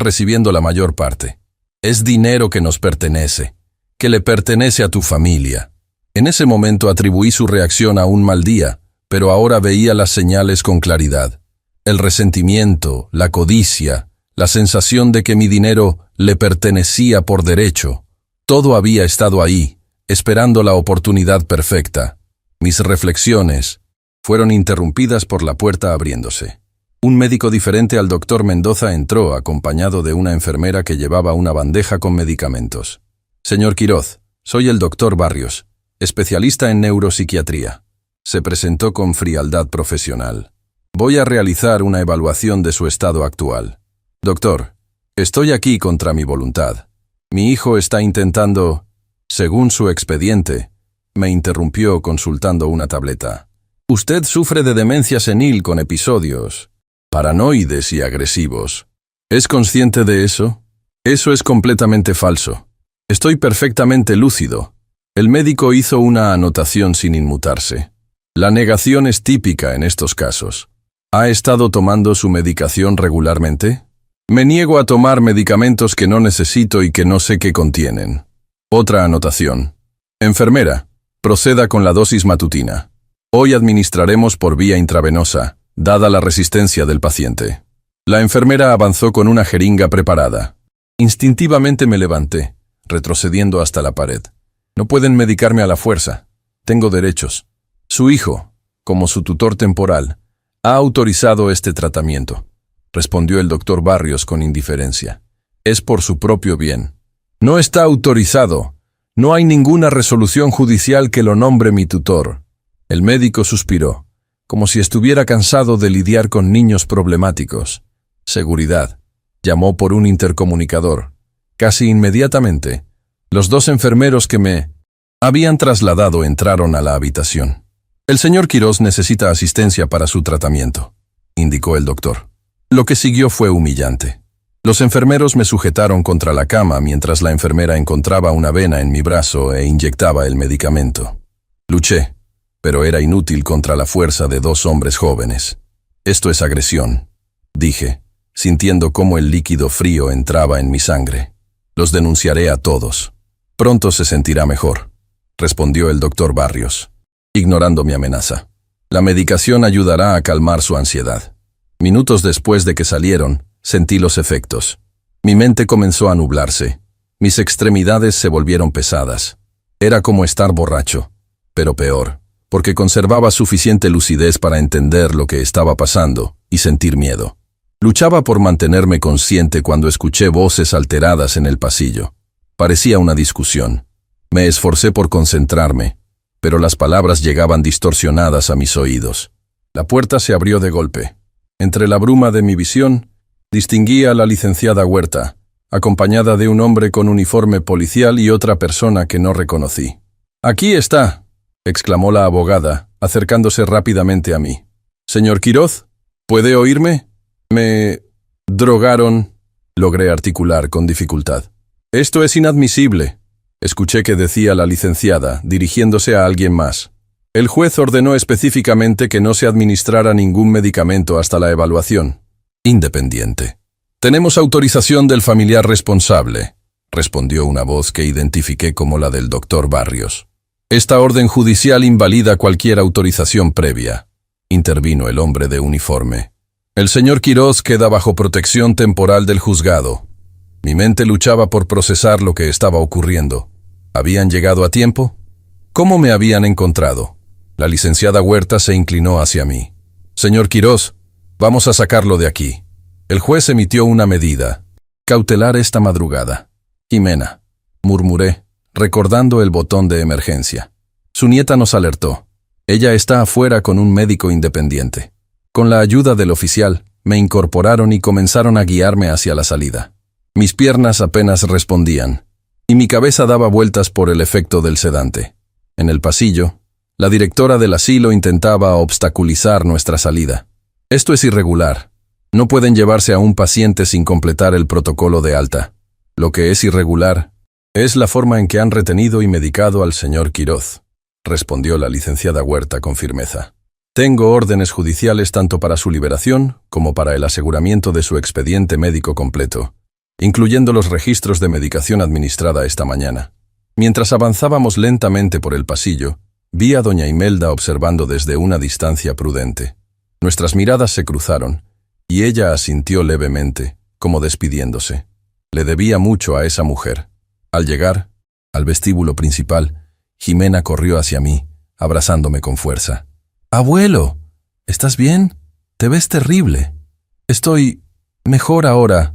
recibiendo la mayor parte. Es dinero que nos pertenece, que le pertenece a tu familia». En ese momento atribuí su reacción a un mal día, pero ahora veía las señales con claridad. El resentimiento, la codicia, la sensación de que mi dinero le pertenecía por derecho. Todo había estado ahí, esperando la oportunidad perfecta. Mis reflexiones fueron interrumpidas por la puerta abriéndose. Un médico diferente al doctor Mendoza entró, acompañado de una enfermera que llevaba una bandeja con medicamentos. «Señor Quiroz, soy el doctor Barrios, especialista en neuropsiquiatría», se presentó con frialdad profesional. «Voy a realizar una evaluación de su estado actual. Doctor, estoy aquí contra mi voluntad. Mi hijo está intentando...» Según su expediente, me interrumpió consultando una tableta. «Usted sufre de demencia senil con episodios paranoides y agresivos. ¿Es consciente de eso? Eso es completamente falso. Estoy perfectamente lúcido». El médico hizo una anotación sin inmutarse. La negación es típica en estos casos. ¿Ha estado tomando su medicación regularmente? Me niego a tomar medicamentos que no necesito y que no sé qué contienen. Otra anotación. Enfermera, proceda con la dosis matutina. Hoy administraremos por vía intravenosa, dada la resistencia del paciente. La enfermera avanzó con una jeringa preparada. Instintivamente me levanté, retrocediendo hasta la pared. No pueden medicarme a la fuerza. Tengo derechos. Su hijo, como su tutor temporal, ha autorizado este tratamiento, respondió el doctor Barrios con indiferencia. Es por su propio bien. No está autorizado. No hay ninguna resolución judicial que lo nombre mi tutor. El médico suspiró, como si estuviera cansado de lidiar con niños problemáticos. Seguridad. Llamó por un intercomunicador. Casi inmediatamente, los dos enfermeros que me habían trasladado entraron a la habitación. «El señor Quiroz necesita asistencia para su tratamiento», indicó el doctor. Lo que siguió fue humillante. Los enfermeros me sujetaron contra la cama mientras la enfermera encontraba una vena en mi brazo e inyectaba el medicamento. Luché, pero era inútil contra la fuerza de dos hombres jóvenes. «Esto es agresión», dije, sintiendo cómo el líquido frío entraba en mi sangre. «Los denunciaré a todos. Pronto se sentirá mejor», respondió el doctor Barrios, ignorando mi amenaza. «La medicación ayudará a calmar su ansiedad». Minutos después de que salieron, sentí los efectos. Mi mente comenzó a nublarse. Mis extremidades se volvieron pesadas. Era como estar borracho, pero peor, porque conservaba suficiente lucidez para entender lo que estaba pasando y sentir miedo. Luchaba por mantenerme consciente cuando escuché voces alteradas en el pasillo. Parecía una discusión. Me esforcé por concentrarme, pero las palabras llegaban distorsionadas a mis oídos. La puerta se abrió de golpe. Entre la bruma de mi visión, distinguí a la licenciada Huerta, acompañada de un hombre con uniforme policial y otra persona que no reconocí. «Aquí está», exclamó la abogada, acercándose rápidamente a mí. «Señor Quiroz, ¿puede oírme? Me drogaron», logré articular con dificultad. «Esto es inadmisible», escuché que decía la licenciada, dirigiéndose a alguien más. «El juez ordenó específicamente que no se administrara ningún medicamento hasta la evaluación independiente». «Tenemos autorización del familiar responsable», respondió una voz que identifiqué como la del doctor Barrios. «Esta orden judicial invalida cualquier autorización previa», intervino el hombre de uniforme. «El señor Quiroz queda bajo protección temporal del juzgado». Mi mente luchaba por procesar lo que estaba ocurriendo. ¿Habían llegado a tiempo? ¿Cómo me habían encontrado? La licenciada Huerta se inclinó hacia mí. «Señor Quiroz, vamos a sacarlo de aquí». El juez emitió una medida cautelar esta madrugada. «Jimena», murmuré, recordando el botón de emergencia. Su nieta nos alertó. Ella está afuera con un médico independiente. Con la ayuda del oficial, me incorporaron y comenzaron a guiarme hacia la salida. Mis piernas apenas respondían, y mi cabeza daba vueltas por el efecto del sedante. En el pasillo, la directora del asilo intentaba obstaculizar nuestra salida. «Esto es irregular. No pueden llevarse a un paciente sin completar el protocolo de alta. Lo que es irregular es la forma en que han retenido y medicado al señor Quiroz», respondió la licenciada Huerta con firmeza. «Tengo órdenes judiciales tanto para su liberación como para el aseguramiento de su expediente médico completo, incluyendo los registros de medicación administrada esta mañana». Mientras avanzábamos lentamente por el pasillo, vi a doña Imelda observando desde una distancia prudente. Nuestras miradas se cruzaron, y ella asintió levemente, como despidiéndose. Le debía mucho a esa mujer. Al llegar al vestíbulo principal, Jimena corrió hacia mí, abrazándome con fuerza. «Abuelo, ¿estás bien? Te ves terrible». «Estoy mejor ahora,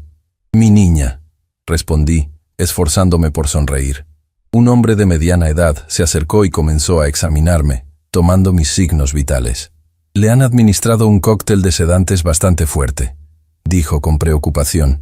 mi niña», respondí, esforzándome por sonreír. Un hombre de mediana edad se acercó y comenzó a examinarme, tomando mis signos vitales. «Le han administrado un cóctel de sedantes bastante fuerte», dijo con preocupación.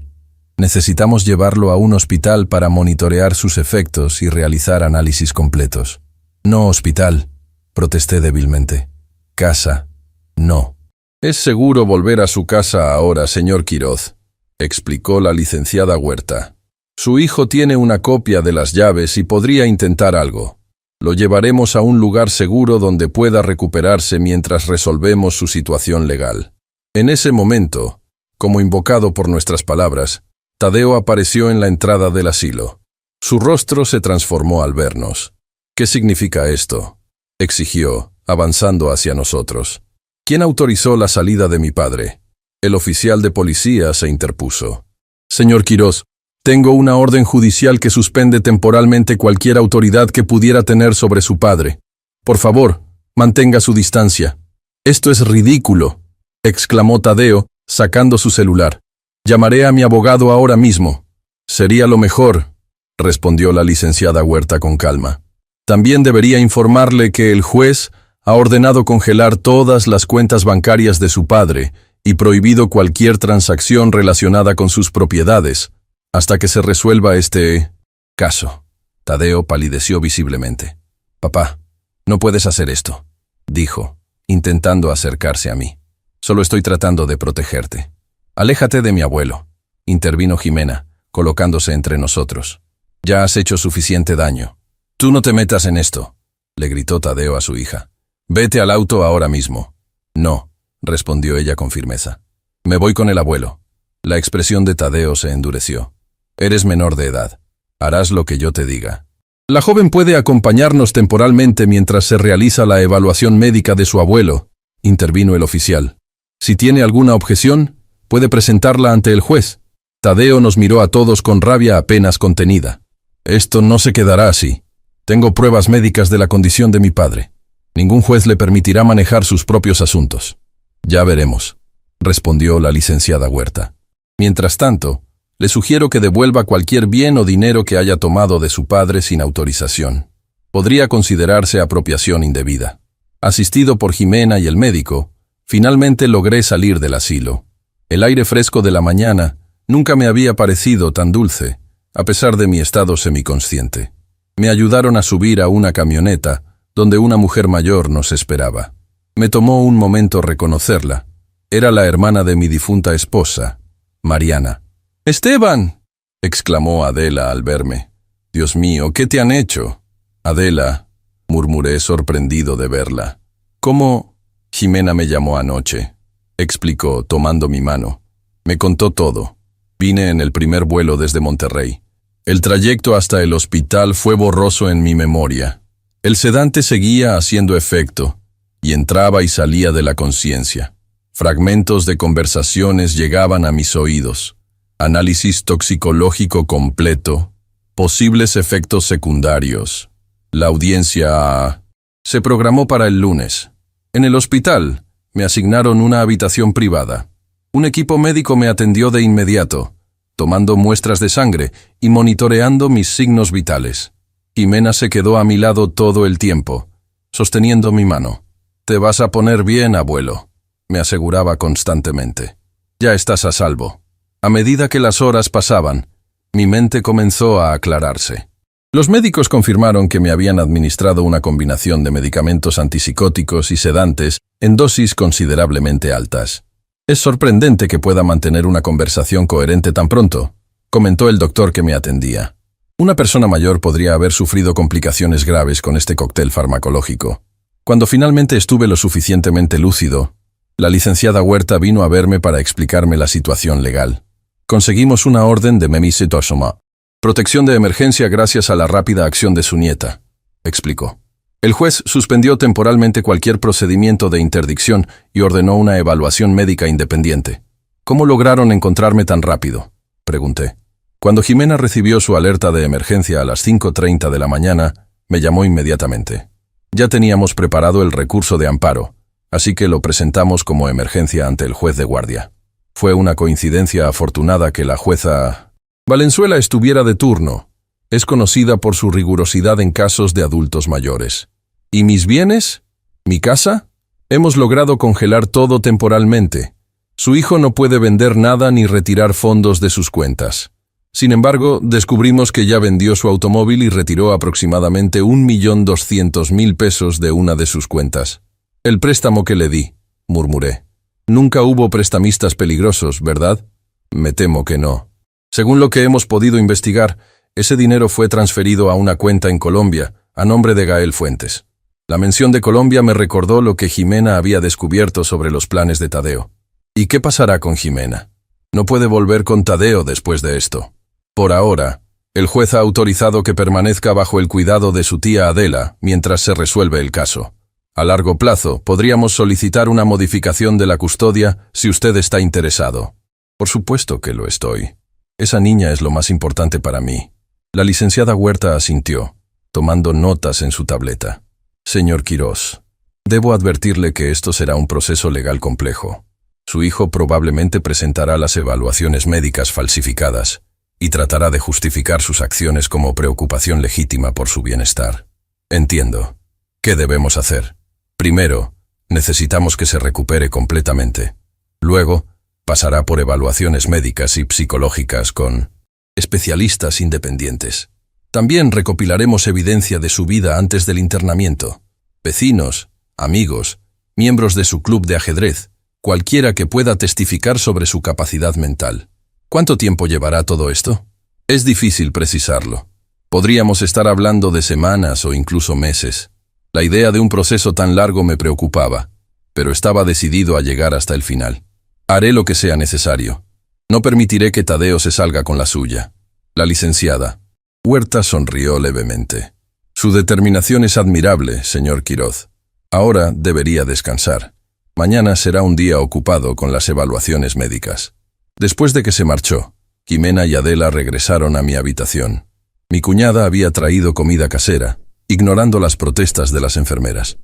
«Necesitamos llevarlo a un hospital para monitorear sus efectos y realizar análisis completos». «No hospital», protesté débilmente. «Casa, no». «Es seguro volver a su casa ahora, señor Quiroz», explicó la licenciada Huerta. «Su hijo tiene una copia de las llaves y podría intentar algo. Lo llevaremos a un lugar seguro donde pueda recuperarse mientras resolvemos su situación legal». En ese momento, como invocado por nuestras palabras, Tadeo apareció en la entrada del asilo. Su rostro se transformó al vernos. «¿Qué significa esto?», exigió, avanzando hacia nosotros. «¿Quién autorizó la salida de mi padre?». El oficial de policía se interpuso. «Señor Quiroz, tengo una orden judicial que suspende temporalmente cualquier autoridad que pudiera tener sobre su padre. Por favor, mantenga su distancia». «Esto es ridículo», exclamó Tadeo, sacando su celular. «Llamaré a mi abogado ahora mismo». «Sería lo mejor», respondió la licenciada Huerta con calma. «También debería informarle que el juez ha ordenado congelar todas las cuentas bancarias de su padre y prohibido cualquier transacción relacionada con sus propiedades, hasta que se resuelva este caso». Tadeo palideció visiblemente. «Papá, no puedes hacer esto», dijo, intentando acercarse a mí. «Solo estoy tratando de protegerte». «Aléjate de mi abuelo», intervino Jimena, colocándose entre nosotros. «Ya has hecho suficiente daño». «Tú no te metas en esto», le gritó Tadeo a su hija. «Vete al auto ahora mismo». «No», respondió ella con firmeza. «Me voy con el abuelo». La expresión de Tadeo se endureció. «Eres menor de edad. Harás lo que yo te diga». «La joven puede acompañarnos temporalmente mientras se realiza la evaluación médica de su abuelo», intervino el oficial. «Si tiene alguna objeción, puede presentarla ante el juez». Tadeo nos miró a todos con rabia apenas contenida. «Esto no se quedará así. Tengo pruebas médicas de la condición de mi padre. Ningún juez le permitirá manejar sus propios asuntos». «Ya veremos», respondió la licenciada Huerta. «Mientras tanto, le sugiero que devuelva cualquier bien o dinero que haya tomado de su padre sin autorización. Podría considerarse apropiación indebida». Asistido por Jimena y el médico, finalmente logré salir del asilo. El aire fresco de la mañana nunca me había parecido tan dulce, a pesar de mi estado semiconsciente. Me ayudaron a subir a una camioneta, donde una mujer mayor nos esperaba. Me tomó un momento reconocerla. Era la hermana de mi difunta esposa, Mariana. «¡Esteban!», exclamó Adela al verme. «Dios mío, ¿qué te han hecho?». «Adela», murmuré sorprendido de verla. «¿Cómo?». «Jimena me llamó anoche», explicó, tomando mi mano. «Me contó todo. Vine en el primer vuelo desde Monterrey. El trayecto hasta el hospital fue borroso en mi memoria. El sedante seguía haciendo efecto, y entraba y salía de la conciencia. Fragmentos de conversaciones llegaban a mis oídos. Análisis toxicológico completo. Posibles efectos secundarios. La audiencia se programó para el lunes. En el hospital me asignaron una habitación privada. Un equipo médico me atendió de inmediato, tomando muestras de sangre y monitoreando mis signos vitales. Jimena se quedó a mi lado todo el tiempo, sosteniendo mi mano. «Te vas a poner bien, abuelo», me aseguraba constantemente. «Ya estás a salvo». A medida que las horas pasaban, mi mente comenzó a aclararse. Los médicos confirmaron que me habían administrado una combinación de medicamentos antipsicóticos y sedantes en dosis considerablemente altas. «Es sorprendente que pueda mantener una conversación coherente tan pronto», comentó el doctor que me atendía. «Una persona mayor podría haber sufrido complicaciones graves con este cóctel farmacológico». Cuando finalmente estuve lo suficientemente lúcido, la licenciada Huerta vino a verme para explicarme la situación legal. Conseguimos una orden de Memisitosoma. Protección de emergencia gracias a la rápida acción de su nieta, explicó. El juez suspendió temporalmente cualquier procedimiento de interdicción y ordenó una evaluación médica independiente. ¿Cómo lograron encontrarme tan rápido?, pregunté. Cuando Jimena recibió su alerta de emergencia a las 5:30 de la mañana, me llamó inmediatamente. Ya teníamos preparado el recurso de amparo, así que lo presentamos como emergencia ante el juez de guardia. Fue una coincidencia afortunada que la jueza Valenzuela estuviera de turno. Es conocida por su rigurosidad en casos de adultos mayores. ¿Y mis bienes? ¿Mi casa? Hemos logrado congelar todo temporalmente. Su hijo no puede vender nada ni retirar fondos de sus cuentas. Sin embargo, descubrimos que ya vendió su automóvil y retiró aproximadamente 1.200.000 pesos de una de sus cuentas. El préstamo que le di, murmuré. Nunca hubo prestamistas peligrosos, ¿verdad? Me temo que no. Según lo que hemos podido investigar, ese dinero fue transferido a una cuenta en Colombia, a nombre de Gael Fuentes. La mención de Colombia me recordó lo que Jimena había descubierto sobre los planes de Tadeo. ¿Y qué pasará con Jimena? No puede volver con Tadeo después de esto. Por ahora, el juez ha autorizado que permanezca bajo el cuidado de su tía Adela mientras se resuelve el caso. A largo plazo, podríamos solicitar una modificación de la custodia si usted está interesado. Por supuesto que lo estoy. Esa niña es lo más importante para mí. La licenciada Huerta asintió, tomando notas en su tableta. Señor Quirós, debo advertirle que esto será un proceso legal complejo. Su hijo probablemente presentará las evaluaciones médicas falsificadas y tratará de justificar sus acciones como preocupación legítima por su bienestar. Entiendo. ¿Qué debemos hacer? Primero, necesitamos que se recupere completamente. Luego, pasará por evaluaciones médicas y psicológicas con especialistas independientes. También recopilaremos evidencia de su vida antes del internamiento. Vecinos, amigos, miembros de su club de ajedrez, cualquiera que pueda testificar sobre su capacidad mental. ¿Cuánto tiempo llevará todo esto? Es difícil precisarlo. Podríamos estar hablando de semanas o incluso meses. La idea de un proceso tan largo me preocupaba, pero estaba decidido a llegar hasta el final. Haré lo que sea necesario. No permitiré que Tadeo se salga con la suya. La licenciada Huerta sonrió levemente. Su determinación es admirable, señor Quirós. Ahora debería descansar. Mañana será un día ocupado con las evaluaciones médicas. Después de que se marchó, Jimena y Adela regresaron a mi habitación. Mi cuñada había traído comida casera, ignorando las protestas de las enfermeras.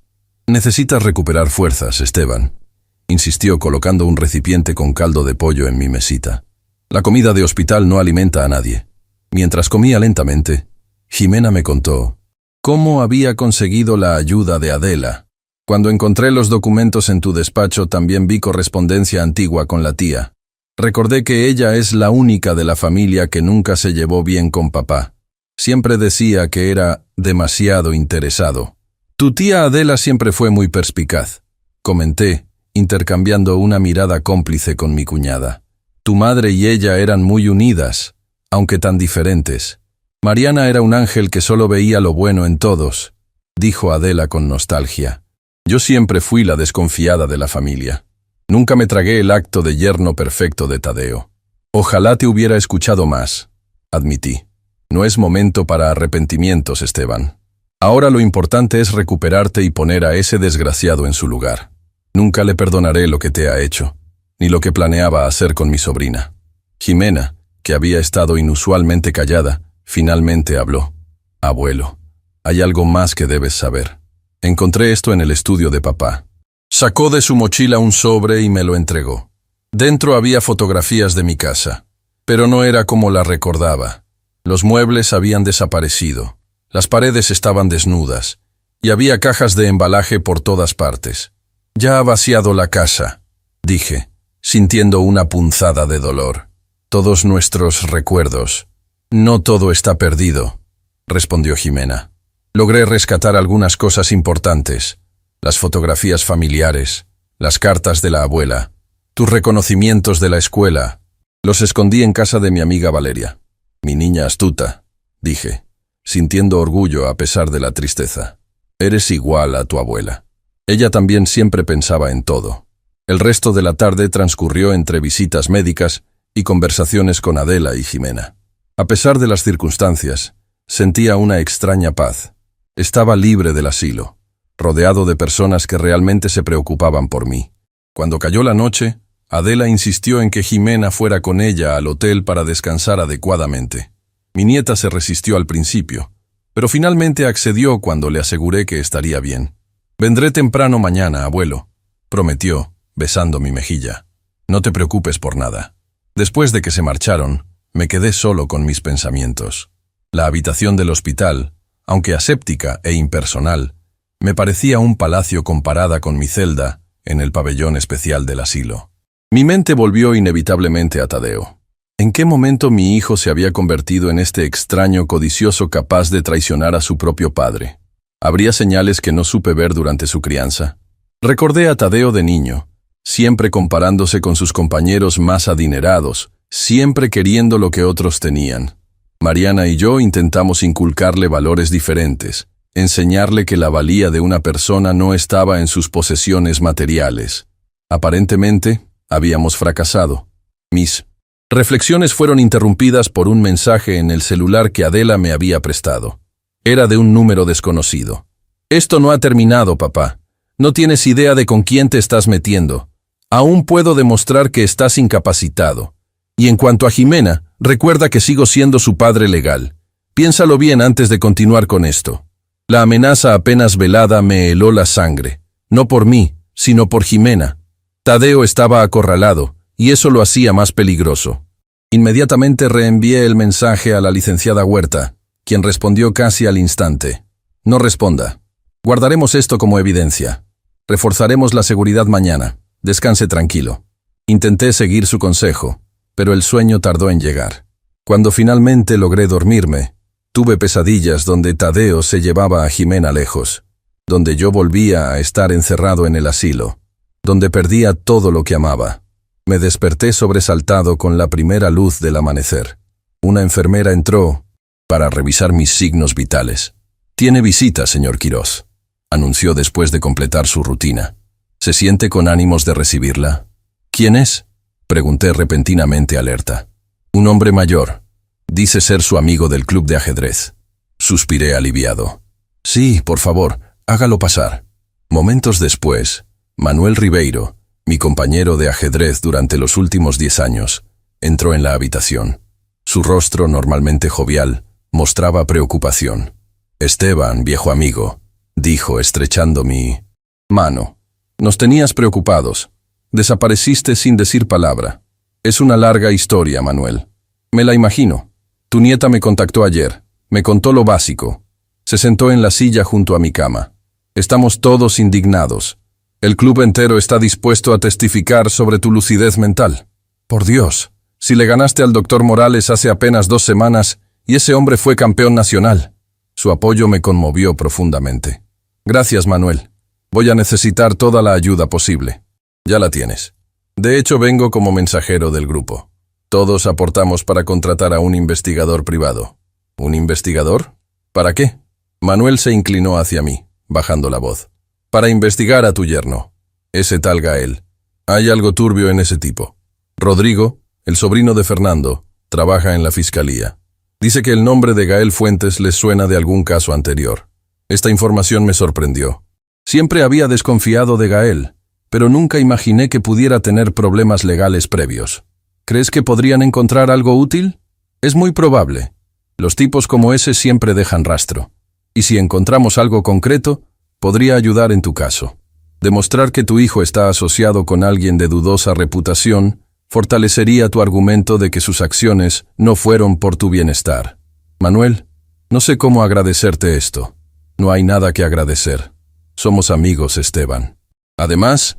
«Necesitas recuperar fuerzas, Esteban», insistió colocando un recipiente con caldo de pollo en mi mesita. La comida de hospital no alimenta a nadie. Mientras comía lentamente, Jimena me contó cómo había conseguido la ayuda de Adela. Cuando encontré los documentos en tu despacho, también vi correspondencia antigua con la tía. Recordé que ella es la única de la familia que nunca se llevó bien con papá. Siempre decía que era demasiado interesado. Tu tía Adela siempre fue muy perspicaz, comenté, intercambiando una mirada cómplice con mi cuñada. Tu madre y ella eran muy unidas, aunque tan diferentes. Mariana era un ángel que solo veía lo bueno en todos, dijo Adela con nostalgia. Yo siempre fui la desconfiada de la familia. Nunca me tragué el acto de yerno perfecto de Tadeo. Ojalá te hubiera escuchado más, admití. No es momento para arrepentimientos, Esteban. Ahora lo importante es recuperarte y poner a ese desgraciado en su lugar. Nunca le perdonaré lo que te ha hecho, ni lo que planeaba hacer con mi sobrina. Jimena, que había estado inusualmente callada, finalmente habló. Abuelo, hay algo más que debes saber. Encontré esto en el estudio de papá. Sacó de su mochila un sobre y me lo entregó. Dentro había fotografías de mi casa, pero no era como la recordaba. Los muebles habían desaparecido, las paredes estaban desnudas, y había cajas de embalaje por todas partes. Ya ha vaciado la casa, dije, sintiendo una punzada de dolor. Todos nuestros recuerdos. No todo está perdido, respondió Jimena. Logré rescatar algunas cosas importantes. Las fotografías familiares, las cartas de la abuela, tus reconocimientos de la escuela. Los escondí en casa de mi amiga Valeria. Mi niña astuta, dije, sintiendo orgullo a pesar de la tristeza. Eres igual a tu abuela. Ella también siempre pensaba en todo. El resto de la tarde transcurrió entre visitas médicas y conversaciones con Adela y Jimena. A pesar de las circunstancias, sentía una extraña paz. Estaba libre del asilo, rodeado de personas que realmente se preocupaban por mí. Cuando cayó la noche, Adela insistió en que Jimena fuera con ella al hotel para descansar adecuadamente. Mi nieta se resistió al principio, pero finalmente accedió cuando le aseguré que estaría bien. «Vendré temprano mañana, abuelo», prometió, besando mi mejilla. «No te preocupes por nada». Después de que se marcharon, me quedé solo con mis pensamientos. La habitación del hospital, aunque aséptica e impersonal, me parecía un palacio comparada con mi celda en el pabellón especial del asilo. Mi mente volvió inevitablemente a Tadeo. ¿En qué momento mi hijo se había convertido en este extraño codicioso capaz de traicionar a su propio padre? ¿Habría señales que no supe ver durante su crianza? Recordé a Tadeo de niño, siempre comparándose con sus compañeros más adinerados, siempre queriendo lo que otros tenían. Mariana y yo intentamos inculcarle valores diferentes, enseñarle que la valía de una persona no estaba en sus posesiones materiales. Aparentemente, habíamos fracasado. Mis reflexiones fueron interrumpidas por un mensaje en el celular que Adela me había prestado. Era de un número desconocido. «Esto no ha terminado, papá. No tienes idea de con quién te estás metiendo. Aún puedo demostrar que estás incapacitado. Y en cuanto a Jimena, recuerda que sigo siendo su padre legal. Piénsalo bien antes de continuar con esto». La amenaza apenas velada me heló la sangre, no por mí, sino por Jimena. Tadeo estaba acorralado, y eso lo hacía más peligroso. Inmediatamente reenvié el mensaje a la licenciada Huerta, quien respondió casi al instante. «No responda. Guardaremos esto como evidencia. Reforzaremos la seguridad mañana. Descanse tranquilo». Intenté seguir su consejo, pero el sueño tardó en llegar. Cuando finalmente logré dormirme, tuve pesadillas donde Tadeo se llevaba a Jimena lejos, donde yo volvía a estar encerrado en el asilo, donde perdía todo lo que amaba. Me desperté sobresaltado con la primera luz del amanecer. Una enfermera entró para revisar mis signos vitales. «Tiene visita, señor Quirós», anunció después de completar su rutina. «¿Se siente con ánimos de recibirla?» «¿Quién es?», pregunté repentinamente alerta. «Un hombre mayor. Dice ser su amigo del club de ajedrez». Suspiré aliviado. «Sí, por favor, hágalo pasar». Momentos después, Manuel Ribeiro, mi compañero de ajedrez durante los últimos 10 años, entró en la habitación. Su rostro, normalmente jovial, mostraba preocupación. «Esteban, viejo amigo», dijo estrechando mi mano. «Nos tenías preocupados. Desapareciste sin decir palabra. Es una larga historia, Manuel. Me la imagino. Tu nieta me contactó ayer. Me contó lo básico. Se sentó en la silla junto a mi cama. Estamos todos indignados. El club entero está dispuesto a testificar sobre tu lucidez mental. Por Dios, si le ganaste al doctor Morales hace apenas 2 semanas y ese hombre fue campeón nacional». Su apoyo me conmovió profundamente. «Gracias, Manuel. Voy a necesitar toda la ayuda posible». «Ya la tienes. De hecho, vengo como mensajero del grupo. Todos aportamos para contratar a un investigador privado». «¿Un investigador? ¿Para qué?». Manuel se inclinó hacia mí, bajando la voz. «Para investigar a tu yerno, ese tal Gael. Hay algo turbio en ese tipo. Rodrigo, el sobrino de Fernando, trabaja en la fiscalía. Dice que el nombre de Gael Fuentes les suena de algún caso anterior. Esta información me sorprendió. Siempre había desconfiado de Gael, pero nunca imaginé que pudiera tener problemas legales previos. ¿Crees que podrían encontrar algo útil? Es muy probable. Los tipos como ese siempre dejan rastro. Y si encontramos algo concreto, podría ayudar en tu caso. Demostrar que tu hijo está asociado con alguien de dudosa reputación fortalecería tu argumento de que sus acciones no fueron por tu bienestar. Manuel, no sé cómo agradecerte esto. No hay nada que agradecer. Somos amigos, Esteban. Además,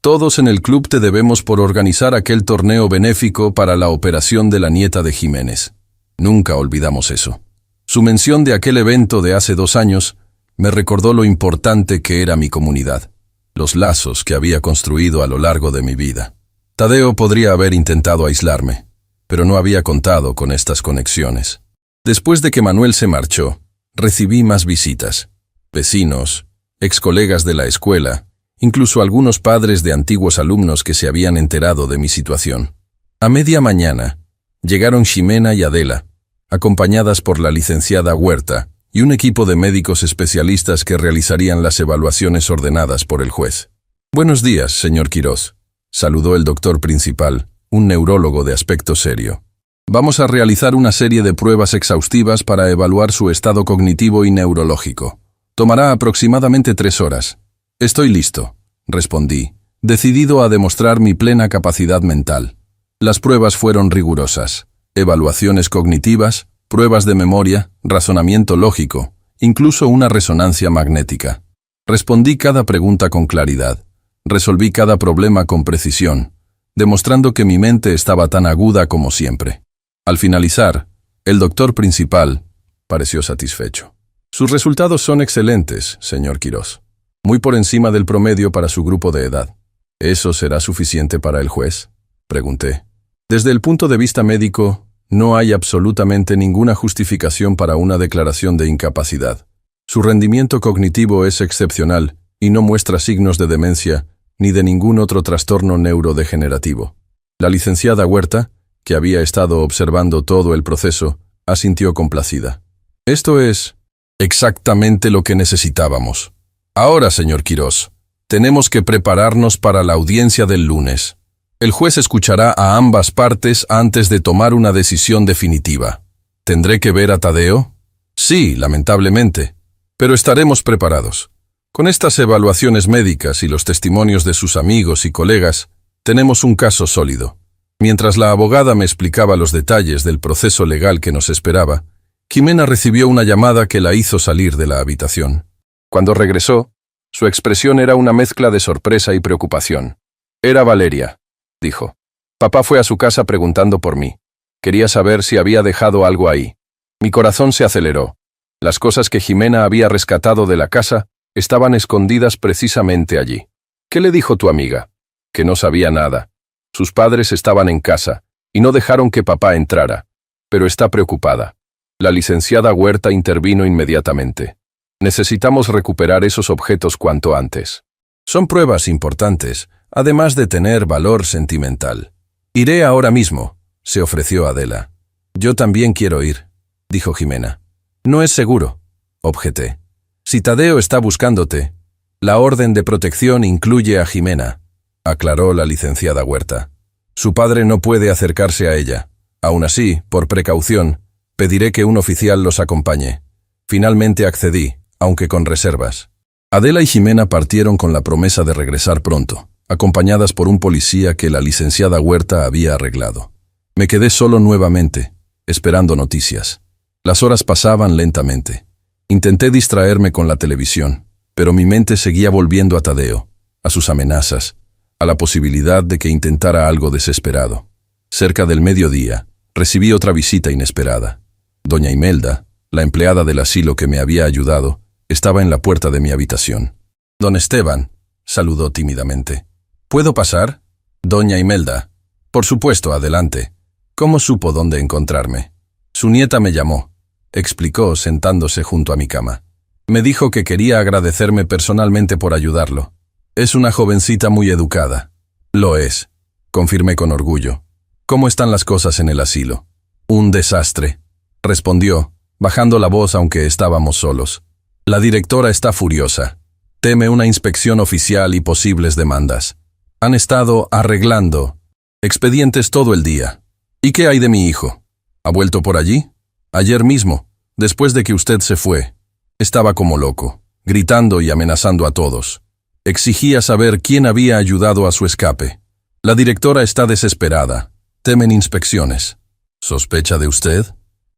todos en el club te debemos por organizar aquel torneo benéfico para la operación de la nieta de Jiménez. Nunca olvidamos eso. Su mención de aquel evento de hace 2 años me recordó lo importante que era mi comunidad, los lazos que había construido a lo largo de mi vida. Tadeo podría haber intentado aislarme, pero no había contado con estas conexiones. Después de que Manuel se marchó, recibí más visitas. Vecinos, excolegas de la escuela, incluso algunos padres de antiguos alumnos que se habían enterado de mi situación. A media mañana, llegaron Jimena y Adela, acompañadas por la licenciada Huerta y un equipo de médicos especialistas que realizarían las evaluaciones ordenadas por el juez. «Buenos días, señor Quirós», saludó el doctor principal, un neurólogo de aspecto serio. Vamos a realizar una serie de pruebas exhaustivas para evaluar su estado cognitivo y neurológico. Tomará aproximadamente 3 horas. Estoy listo, respondí, decidido a demostrar mi plena capacidad mental. Las pruebas fueron rigurosas. Evaluaciones cognitivas, pruebas de memoria, razonamiento lógico, incluso una resonancia magnética. Respondí cada pregunta con claridad. Resolví cada problema con precisión, demostrando que mi mente estaba tan aguda como siempre. Al finalizar, el doctor principal pareció satisfecho. Sus resultados son excelentes, señor Quirós. Muy por encima del promedio para su grupo de edad. ¿Eso será suficiente para el juez?, pregunté. Desde el punto de vista médico, no hay absolutamente ninguna justificación para una declaración de incapacidad. Su rendimiento cognitivo es excepcional y no muestra signos de demencia ni de ningún otro trastorno neurodegenerativo. La licenciada Huerta, que había estado observando todo el proceso, asintió complacida. Esto es exactamente lo que necesitábamos. Ahora, señor Quirós, tenemos que prepararnos para la audiencia del lunes. El juez escuchará a ambas partes antes de tomar una decisión definitiva. ¿Tendré que ver a Tadeo? Sí, lamentablemente, pero estaremos preparados. Con estas evaluaciones médicas y los testimonios de sus amigos y colegas, tenemos un caso sólido. Mientras la abogada me explicaba los detalles del proceso legal que nos esperaba, Jimena recibió una llamada que la hizo salir de la habitación. Cuando regresó, su expresión era una mezcla de sorpresa y preocupación. Era Valeria, dijo. Papá fue a su casa preguntando por mí. Quería saber si había dejado algo ahí. Mi corazón se aceleró. Las cosas que Jimena había rescatado de la casa estaban escondidas precisamente allí. ¿Qué le dijo tu amiga? Que no sabía nada. Sus padres estaban en casa y no dejaron que papá entrara, pero está preocupada. La licenciada Huerta intervino inmediatamente. Necesitamos recuperar esos objetos cuanto antes. Son pruebas importantes, además de tener valor sentimental. Iré ahora mismo, se ofreció Adela. Yo también quiero ir, dijo Jimena. No es seguro, objeté. Si Tadeo está buscándote, la orden de protección incluye a Jimena, aclaró la licenciada Huerta. Su padre no puede acercarse a ella. Aún así, por precaución, pediré que un oficial los acompañe. Finalmente accedí, aunque con reservas. Adela y Jimena partieron con la promesa de regresar pronto, acompañadas por un policía que la licenciada Huerta había arreglado. Me quedé solo nuevamente, esperando noticias. Las horas pasaban lentamente. Intenté distraerme con la televisión, pero mi mente seguía volviendo a Tadeo, a sus amenazas, a la posibilidad de que intentara algo desesperado. Cerca del mediodía, recibí otra visita inesperada. Doña Imelda, la empleada del asilo que me había ayudado, estaba en la puerta de mi habitación. Don Esteban, saludó tímidamente. ¿Puedo pasar? Doña Imelda. Por supuesto, adelante. ¿Cómo supo dónde encontrarme? Su nieta me llamó, explicó sentándose junto a mi cama. Me dijo que quería agradecerme personalmente por ayudarlo. Es una jovencita muy educada. Lo es, confirmé con orgullo. ¿Cómo están las cosas en el asilo? Un desastre, respondió, bajando la voz aunque estábamos solos. La directora está furiosa. Teme una inspección oficial y posibles demandas. Han estado arreglando expedientes todo el día. ¿Y qué hay de mi hijo? ¿Ha vuelto por allí? Ayer mismo, después de que usted se fue. Estaba como loco, gritando y amenazando a todos. Exigía saber quién había ayudado a su escape. La directora está desesperada. Temen inspecciones. ¿Sospecha de usted?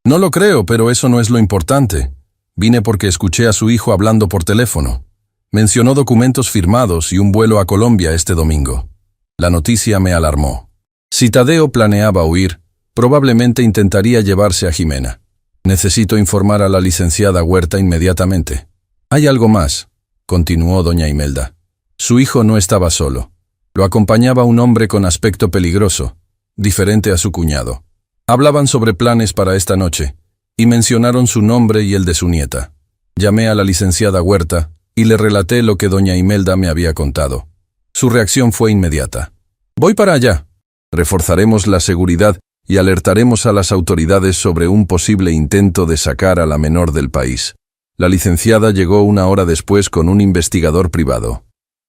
No lo creo, pero eso no es lo importante. Vine porque escuché a su hijo hablando por teléfono. Mencionó documentos firmados y un vuelo a Colombia este domingo. La noticia me alarmó. Si Tadeo planeaba huir, probablemente intentaría llevarse a Jimena. Necesito informar a la licenciada Huerta inmediatamente. Hay algo más, continuó doña Imelda. Su hijo no estaba solo. Lo acompañaba un hombre con aspecto peligroso, diferente a su cuñado. Hablaban sobre planes para esta noche, y mencionaron su nombre y el de su nieta. Llamé a la licenciada Huerta y le relaté lo que doña Imelda me había contado. Su reacción fue inmediata. Voy para allá. Reforzaremos la seguridad y alertaremos a las autoridades sobre un posible intento de sacar a la menor del país. La licenciada llegó 1 hora después con un investigador privado.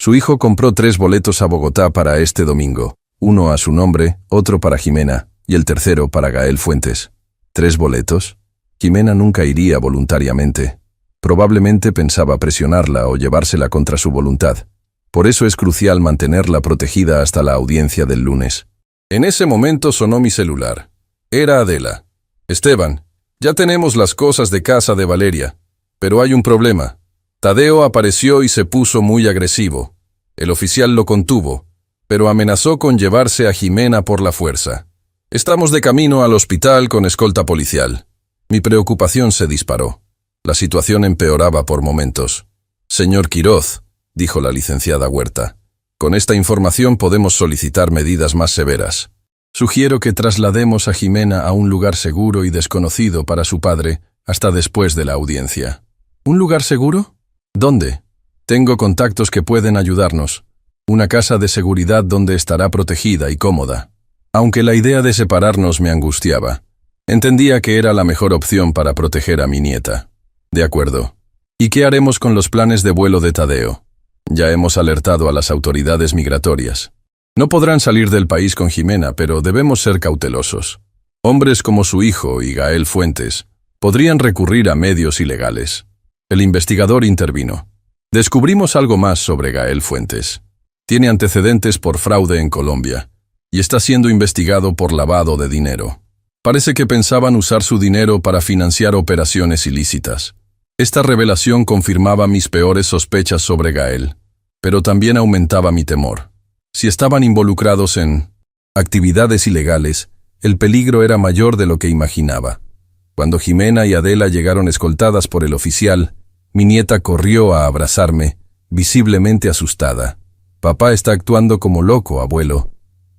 Su hijo compró 3 boletos a Bogotá para este domingo, uno a su nombre, otro para Jimena, y el tercero para Gael Fuentes. ¿3 boletos? Jimena nunca iría voluntariamente. Probablemente pensaba presionarla o llevársela contra su voluntad. Por eso es crucial mantenerla protegida hasta la audiencia del lunes. En ese momento sonó mi celular. Era Adela. Esteban, ya tenemos las cosas de casa de Valeria, pero hay un problema. Tadeo apareció y se puso muy agresivo. El oficial lo contuvo, pero amenazó con llevarse a Jimena por la fuerza. Estamos de camino al hospital con escolta policial. Mi preocupación se disparó. La situación empeoraba por momentos. Señor Quiroz, dijo la licenciada Huerta, con esta información podemos solicitar medidas más severas. Sugiero que traslademos a Jimena a un lugar seguro y desconocido para su padre hasta después de la audiencia. ¿Un lugar seguro? ¿Dónde? Tengo contactos que pueden ayudarnos. Una casa de seguridad donde estará protegida y cómoda. Aunque la idea de separarnos me angustiaba, entendía que era la mejor opción para proteger a mi nieta. De acuerdo. ¿Y qué haremos con los planes de vuelo de Tadeo? Ya hemos alertado a las autoridades migratorias. No podrán salir del país con Jimena, pero debemos ser cautelosos. Hombres como su hijo y Gael Fuentes podrían recurrir a medios ilegales. El investigador intervino. Descubrimos algo más sobre Gael Fuentes. Tiene antecedentes por fraude en Colombia y está siendo investigado por lavado de dinero. Parece que pensaban usar su dinero para financiar operaciones ilícitas. Esta revelación confirmaba mis peores sospechas sobre Gael, pero también aumentaba mi temor. Si estaban involucrados en actividades ilegales, el peligro era mayor de lo que imaginaba. Cuando Jimena y Adela llegaron escoltadas por el oficial, mi nieta corrió a abrazarme, visiblemente asustada. Papá está actuando como loco, abuelo.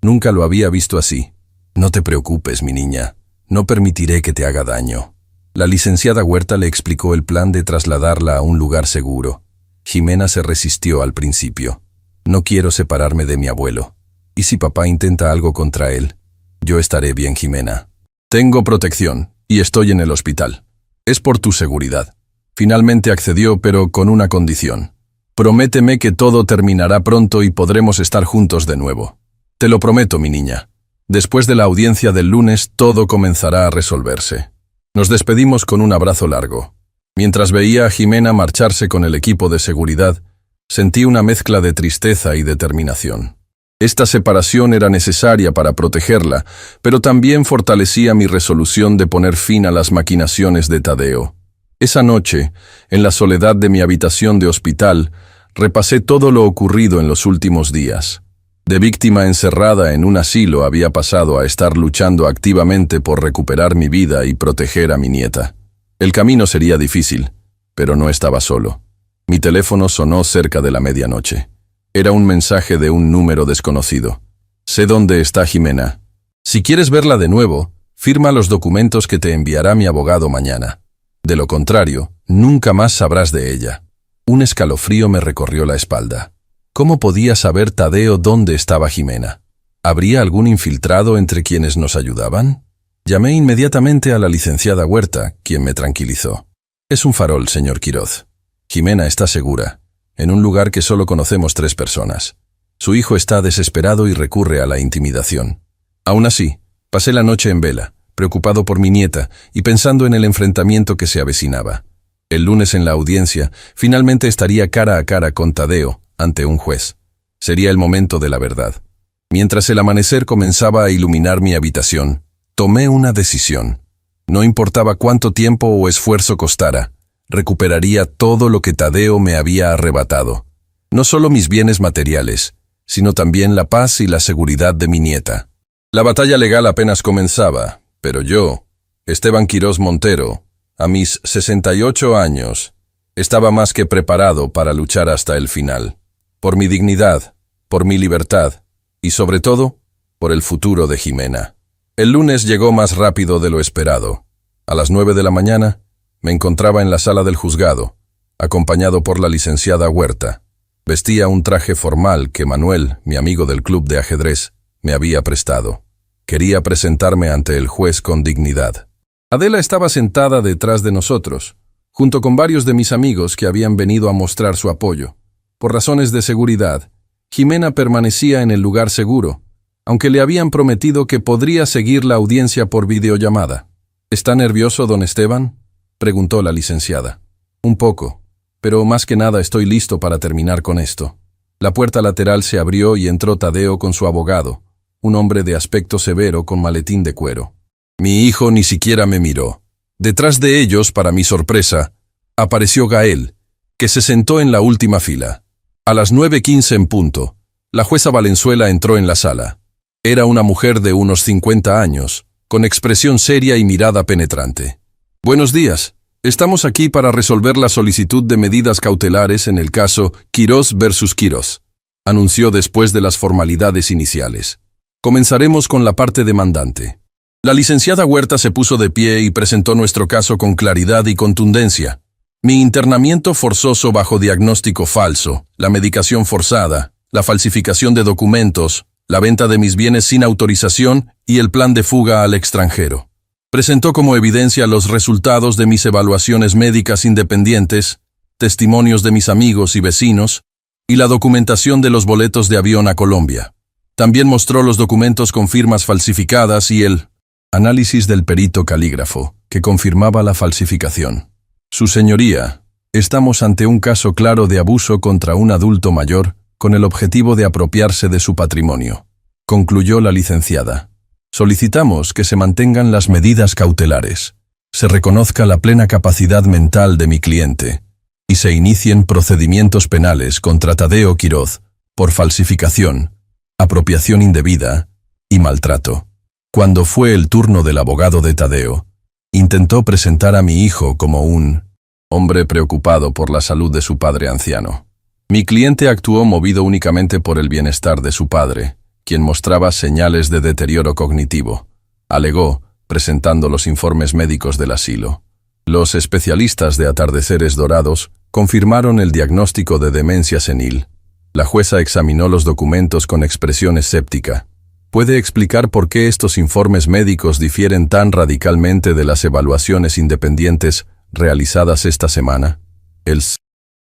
Nunca lo había visto así. No te preocupes, mi niña. No permitiré que te haga daño. La licenciada Huerta le explicó el plan de trasladarla a un lugar seguro. Jimena se resistió al principio. No quiero separarme de mi abuelo. ¿Y si papá intenta algo contra él? Yo estaré bien, Jimena. Tengo protección y estoy en el hospital. Es por tu seguridad. Finalmente accedió, pero con una condición. Prométeme que todo terminará pronto y podremos estar juntos de nuevo. Te lo prometo, mi niña. Después de la audiencia del lunes, todo comenzará a resolverse. Nos despedimos con un abrazo largo. Mientras veía a Jimena marcharse con el equipo de seguridad, sentí una mezcla de tristeza y determinación. Esta separación era necesaria para protegerla, pero también fortalecía mi resolución de poner fin a las maquinaciones de Tadeo. Esa noche, en la soledad de mi habitación de hospital, repasé todo lo ocurrido en los últimos días. De víctima encerrada en un asilo había pasado a estar luchando activamente por recuperar mi vida y proteger a mi nieta. El camino sería difícil, pero no estaba solo. Mi teléfono sonó cerca de la medianoche. Era un mensaje de un número desconocido. Sé dónde está Jimena. Si quieres verla de nuevo, firma los documentos que te enviará mi abogado mañana. De lo contrario, nunca más sabrás de ella. Un escalofrío me recorrió la espalda. ¿Cómo podía saber Tadeo dónde estaba Jimena? ¿Habría algún infiltrado entre quienes nos ayudaban? Llamé inmediatamente a la licenciada Huerta, quien me tranquilizó. Es un farol, señor Quiroz. Jimena está segura, en un lugar que solo conocemos 3 personas. Su hijo está desesperado y recurre a la intimidación. Aún así, pasé la noche en vela, preocupado por mi nieta y pensando en el enfrentamiento que se avecinaba. El lunes en la audiencia, finalmente estaría cara a cara con Tadeo, ante un juez. Sería el momento de la verdad. Mientras el amanecer comenzaba a iluminar mi habitación, tomé una decisión. No importaba cuánto tiempo o esfuerzo costara, recuperaría todo lo que Tadeo me había arrebatado. No solo mis bienes materiales, sino también la paz y la seguridad de mi nieta. La batalla legal apenas comenzaba, pero yo, Esteban Quiroz Montero, a mis 68 años, estaba más que preparado para luchar hasta el final. Por mi dignidad, por mi libertad y, sobre todo, por el futuro de Jimena. El lunes llegó más rápido de lo esperado. A las 9 de la mañana, me encontraba en la sala del juzgado, acompañado por la licenciada Huerta. Vestía un traje formal que Manuel, mi amigo del club de ajedrez, me había prestado. Quería presentarme ante el juez con dignidad. Adela estaba sentada detrás de nosotros, junto con varios de mis amigos que habían venido a mostrar su apoyo. Por razones de seguridad, Jimena permanecía en el lugar seguro, aunque le habían prometido que podría seguir la audiencia por videollamada. ¿Está nervioso, don Esteban?, preguntó la licenciada. Un poco, pero más que nada estoy listo para terminar con esto. La puerta lateral se abrió y entró Tadeo con su abogado, un hombre de aspecto severo con maletín de cuero. Mi hijo ni siquiera me miró. Detrás de ellos, para mi sorpresa, apareció Gael, que se sentó en la última fila. A las 9:15 en punto, la jueza Valenzuela entró en la sala. Era una mujer de unos 50 años, con expresión seria y mirada penetrante. Buenos días. Estamos aquí para resolver la solicitud de medidas cautelares en el caso Quirós versus Quirós, anunció después de las formalidades iniciales. Comenzaremos con la parte demandante. La licenciada Huerta se puso de pie y presentó nuestro caso con claridad y contundencia. Mi internamiento forzoso bajo diagnóstico falso, la medicación forzada, la falsificación de documentos, la venta de mis bienes sin autorización y el plan de fuga al extranjero. Presentó como evidencia los resultados de mis evaluaciones médicas independientes, testimonios de mis amigos y vecinos, y la documentación de los boletos de avión a Colombia. También mostró los documentos con firmas falsificadas y el análisis del perito calígrafo, que confirmaba la falsificación. Su señoría, estamos ante un caso claro de abuso contra un adulto mayor con el objetivo de apropiarse de su patrimonio, concluyó la licenciada. Solicitamos que se mantengan las medidas cautelares, se reconozca la plena capacidad mental de mi cliente y se inicien procedimientos penales contra Tadeo Quirós por falsificación, apropiación indebida y maltrato. Cuando fue el turno del abogado de Tadeo, intentó presentar a mi hijo como un hombre preocupado por la salud de su padre anciano. Mi cliente actuó movido únicamente por el bienestar de su padre, quien mostraba señales de deterioro cognitivo, alegó, presentando los informes médicos del asilo. Los especialistas de Atardeceres Dorados confirmaron el diagnóstico de demencia senil. La jueza examinó los documentos con expresión escéptica. ¿Puede explicar por qué estos informes médicos difieren tan radicalmente de las evaluaciones independientes realizadas esta semana? El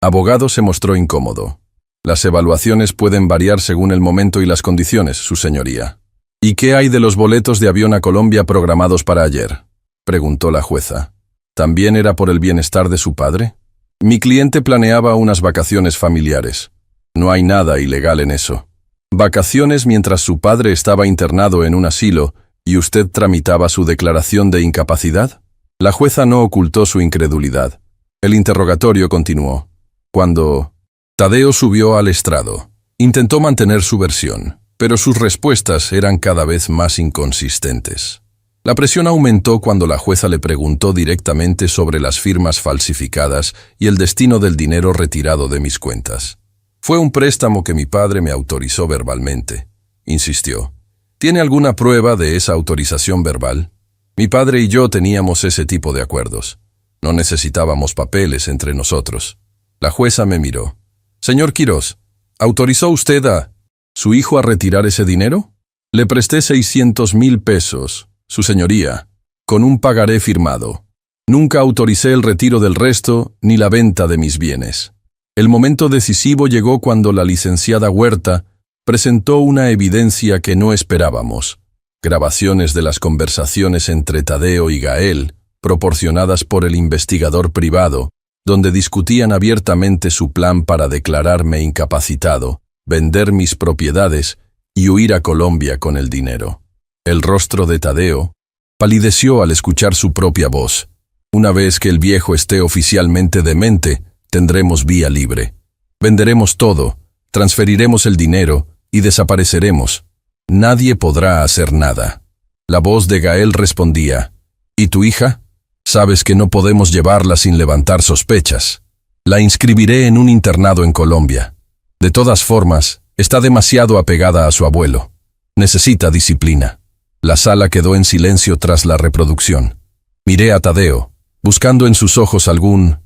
abogado se mostró incómodo. Las evaluaciones pueden variar según el momento y las condiciones, su señoría. ¿Y qué hay de los boletos de avión a Colombia programados para ayer?, preguntó la jueza. ¿También era por el bienestar de su padre? Mi cliente planeaba unas vacaciones familiares. No hay nada ilegal en eso. Vacaciones mientras su padre estaba internado en un asilo y usted tramitaba su declaración de incapacidad. La jueza no ocultó su incredulidad. El interrogatorio continuó. Cuando Tadeo subió al estrado, intentó mantener su versión, pero sus respuestas eran cada vez más inconsistentes. La presión aumentó cuando la jueza le preguntó directamente sobre las firmas falsificadas y el destino del dinero retirado de mis cuentas. Fue un préstamo que mi padre me autorizó verbalmente, insistió. ¿Tiene alguna prueba de esa autorización verbal? Mi padre y yo teníamos ese tipo de acuerdos. No necesitábamos papeles entre nosotros. La jueza me miró. Señor Quirós, ¿autorizó usted a su hijo a retirar ese dinero? Le presté 600,000 pesos, su señoría, con un pagaré firmado. Nunca autoricé el retiro del resto ni la venta de mis bienes. El momento decisivo llegó cuando la licenciada Huerta presentó una evidencia que no esperábamos. Grabaciones de las conversaciones entre Tadeo y Gael, proporcionadas por el investigador privado, donde discutían abiertamente su plan para declararme incapacitado, vender mis propiedades y huir a Colombia con el dinero. El rostro de Tadeo palideció al escuchar su propia voz. Una vez que el viejo esté oficialmente demente, tendremos vía libre. Venderemos todo, transferiremos el dinero y desapareceremos. Nadie podrá hacer nada. La voz de Gael respondía. ¿Y tu hija? Sabes que no podemos llevarla sin levantar sospechas. La inscribiré en un internado en Colombia. De todas formas, está demasiado apegada a su abuelo. Necesita disciplina. La sala quedó en silencio tras la reproducción. Miré a Tadeo, buscando en sus ojos algún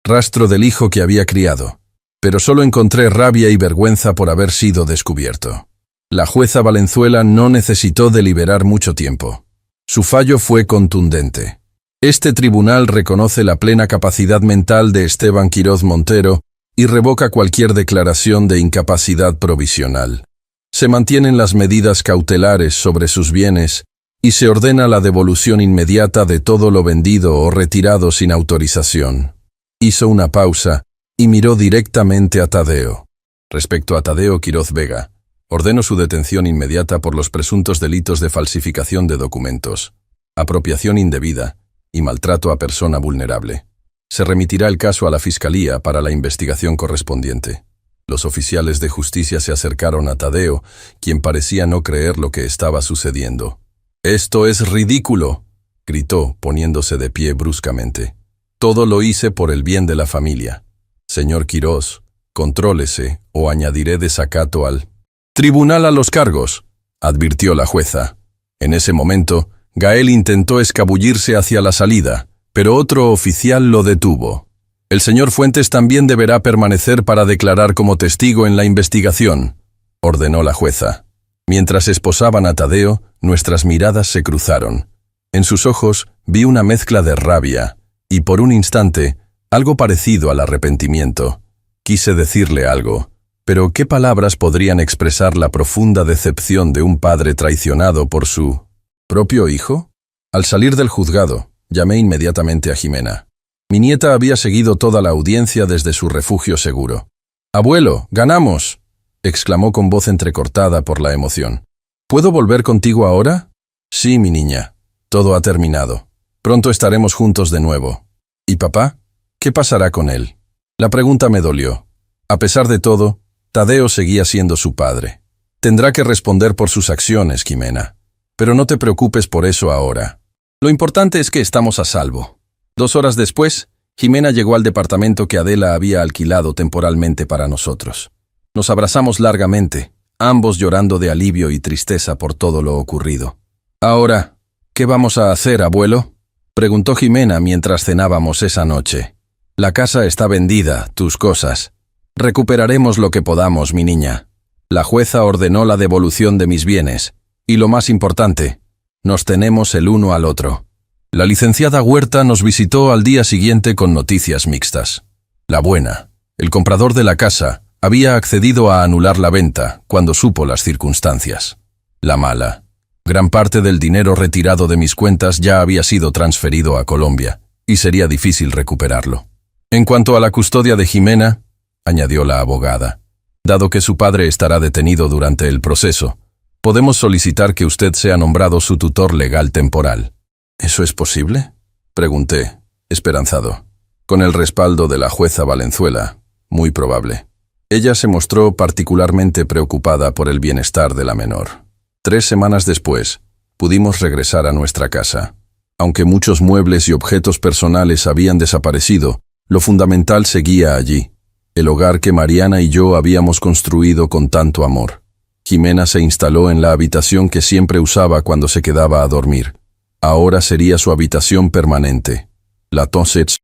rastro del hijo que había criado, pero solo encontré rabia y vergüenza por haber sido descubierto. La jueza Valenzuela no necesitó deliberar mucho tiempo. Su fallo fue contundente. Este tribunal reconoce la plena capacidad mental de Esteban Quirós Montero y revoca cualquier declaración de incapacidad provisional. Se mantienen las medidas cautelares sobre sus bienes y se ordena la devolución inmediata de todo lo vendido o retirado sin autorización. Hizo una pausa y miró directamente a Tadeo. Respecto a Tadeo Quiroz Vega, ordeno su detención inmediata por los presuntos delitos de falsificación de documentos, apropiación indebida y maltrato a persona vulnerable. Se remitirá el caso a la Fiscalía para la investigación correspondiente. Los oficiales de justicia se acercaron a Tadeo, quien parecía no creer lo que estaba sucediendo. «¡Esto es ridículo!», gritó, poniéndose de pie bruscamente. «Todo lo hice por el bien de la familia. Señor Quiroz, contrólese o añadiré desacato al tribunal a los cargos», advirtió la jueza. En ese momento, Gael intentó escabullirse hacia la salida, pero otro oficial lo detuvo. «El señor Fuentes también deberá permanecer para declarar como testigo en la investigación», ordenó la jueza. Mientras esposaban a Tadeo, nuestras miradas se cruzaron. En sus ojos vi una mezcla de rabia y, por un instante, algo parecido al arrepentimiento. Quise decirle algo, pero ¿qué palabras podrían expresar la profunda decepción de un padre traicionado por su propio hijo? Al salir del juzgado, llamé inmediatamente a Jimena. Mi nieta había seguido toda la audiencia desde su refugio seguro. «¡Abuelo, ganamos!», exclamó con voz entrecortada por la emoción. «¿Puedo volver contigo ahora?». «Sí, mi niña. Todo ha terminado. Pronto estaremos juntos de nuevo». «¿Y papá? ¿Qué pasará con él?». La pregunta me dolió. A pesar de todo, Tadeo seguía siendo su padre. «Tendrá que responder por sus acciones, Jimena. Pero no te preocupes por eso ahora. Lo importante es que estamos a salvo». 2 horas después, Jimena llegó al departamento que Adela había alquilado temporalmente para nosotros. Nos abrazamos largamente, ambos llorando de alivio y tristeza por todo lo ocurrido. «Ahora, ¿qué vamos a hacer, abuelo?», preguntó Jimena mientras cenábamos esa noche. «La casa está vendida, tus cosas. Recuperaremos lo que podamos, mi niña. La jueza ordenó la devolución de mis bienes. Y lo más importante, nos tenemos el uno al otro». La licenciada Huerta nos visitó al día siguiente con noticias mixtas. La buena, el comprador de la casa, había accedido a anular la venta cuando supo las circunstancias. La mala, gran parte del dinero retirado de mis cuentas ya había sido transferido a Colombia, y sería difícil recuperarlo. «En cuanto a la custodia de Jimena», añadió la abogada, «dado que su padre estará detenido durante el proceso, podemos solicitar que usted sea nombrado su tutor legal temporal». «¿Eso es posible?», pregunté, esperanzado. «Con el respaldo de la jueza Valenzuela, muy probable». Ella se mostró particularmente preocupada por el bienestar de la menor. 3 semanas después, pudimos regresar a nuestra casa. Aunque muchos muebles y objetos personales habían desaparecido, lo fundamental seguía allí, el hogar que Mariana y yo habíamos construido con tanto amor. Jimena se instaló en la habitación que siempre usaba cuando se quedaba a dormir. Ahora sería su habitación permanente. La entonces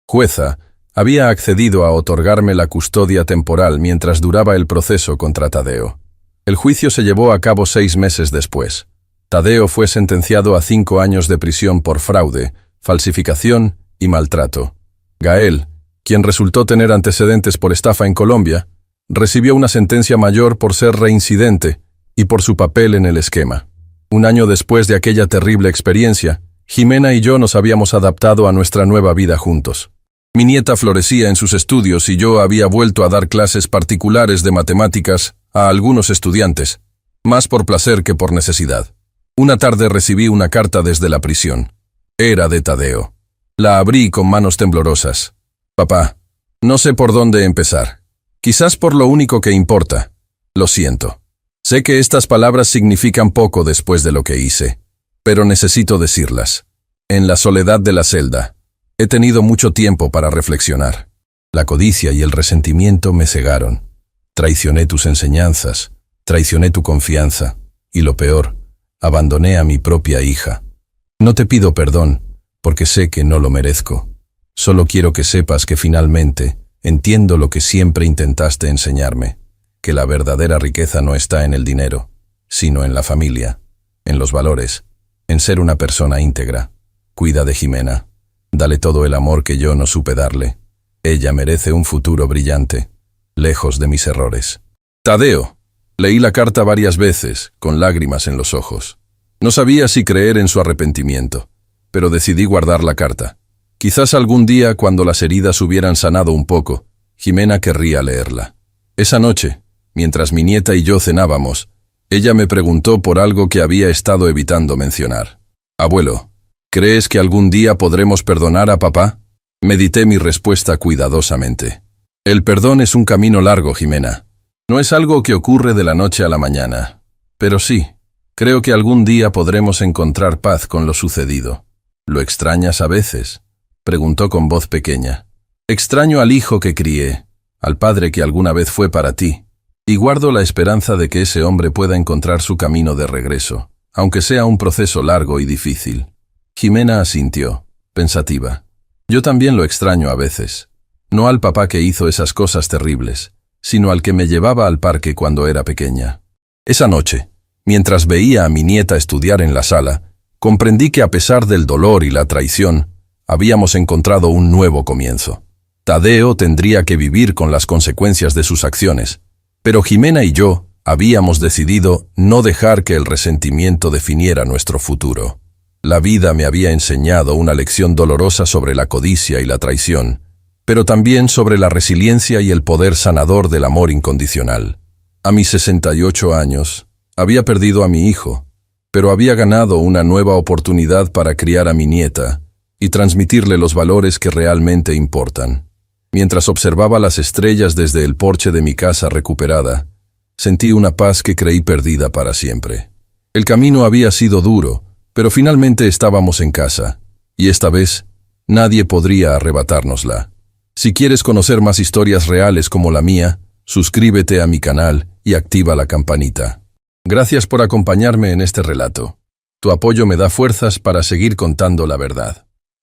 jueza había accedido a otorgarme la custodia temporal mientras duraba el proceso contra Tadeo. El juicio se llevó a cabo 6 meses después. Tadeo fue sentenciado a 5 años de prisión por fraude, falsificación y maltrato. Gael, quien resultó tener antecedentes por estafa en Colombia, recibió una sentencia mayor por ser reincidente y por su papel en el esquema. 1 año después de aquella terrible experiencia, Jimena y yo nos habíamos adaptado a nuestra nueva vida juntos. Mi nieta florecía en sus estudios y yo había vuelto a dar clases particulares de matemáticas a algunos estudiantes, más por placer que por necesidad. Una tarde recibí una carta desde la prisión. Era de Tadeo. La abrí con manos temblorosas. «Papá, no sé por dónde empezar. Quizás por lo único que importa. Lo siento. Sé que estas palabras significan poco después de lo que hice, pero necesito decirlas. En la soledad de la celda, he tenido mucho tiempo para reflexionar. La codicia y el resentimiento me cegaron. Traicioné tus enseñanzas, traicioné tu confianza, y lo peor, abandoné a mi propia hija. No te pido perdón, porque sé que no lo merezco. Solo quiero que sepas que finalmente entiendo lo que siempre intentaste enseñarme, que la verdadera riqueza no está en el dinero, sino en la familia, en los valores, en ser una persona íntegra. Cuida de Jimena. Dale todo el amor que yo no supe darle. Ella merece un futuro brillante, lejos de mis errores. Tadeo. Leí la carta varias veces, con lágrimas en los ojos. No sabía si creer en su arrepentimiento, pero decidí guardar la carta. Quizás algún día, cuando las heridas hubieran sanado un poco, Jimena querría leerla. Esa noche, mientras mi nieta y yo cenábamos, ella me preguntó por algo que había estado evitando mencionar. «Abuelo, ¿crees que algún día podremos perdonar a papá?» Medité mi respuesta cuidadosamente. El perdón es un camino largo, Jimena. No es algo que ocurre de la noche a la mañana. Pero sí, creo que algún día podremos encontrar paz con lo sucedido. ¿Lo extrañas a veces?, preguntó con voz pequeña. Extraño al hijo que crié, al padre que alguna vez fue para ti, y guardo la esperanza de que ese hombre pueda encontrar su camino de regreso, aunque sea un proceso largo y difícil. Jimena asintió, pensativa. Yo también lo extraño a veces. No al papá que hizo esas cosas terribles, sino al que me llevaba al parque cuando era pequeña. Esa noche, mientras veía a mi nieta estudiar en la sala, comprendí que a pesar del dolor y la traición, habíamos encontrado un nuevo comienzo. Tadeo tendría que vivir con las consecuencias de sus acciones, pero Jimena y yo habíamos decidido no dejar que el resentimiento definiera nuestro futuro. La vida me había enseñado una lección dolorosa sobre la codicia y la traición, pero también sobre la resiliencia y el poder sanador del amor incondicional. A mis 68 años, había perdido a mi hijo, pero había ganado una nueva oportunidad para criar a mi nieta y transmitirle los valores que realmente importan. Mientras observaba las estrellas desde el porche de mi casa recuperada, sentí una paz que creí perdida para siempre. El camino había sido duro, pero finalmente estábamos en casa, y esta vez nadie podría arrebatárnosla. Si quieres conocer más historias reales como la mía, suscríbete a mi canal y activa la campanita. Gracias por acompañarme en este relato. Tu apoyo me da fuerzas para seguir contando la verdad.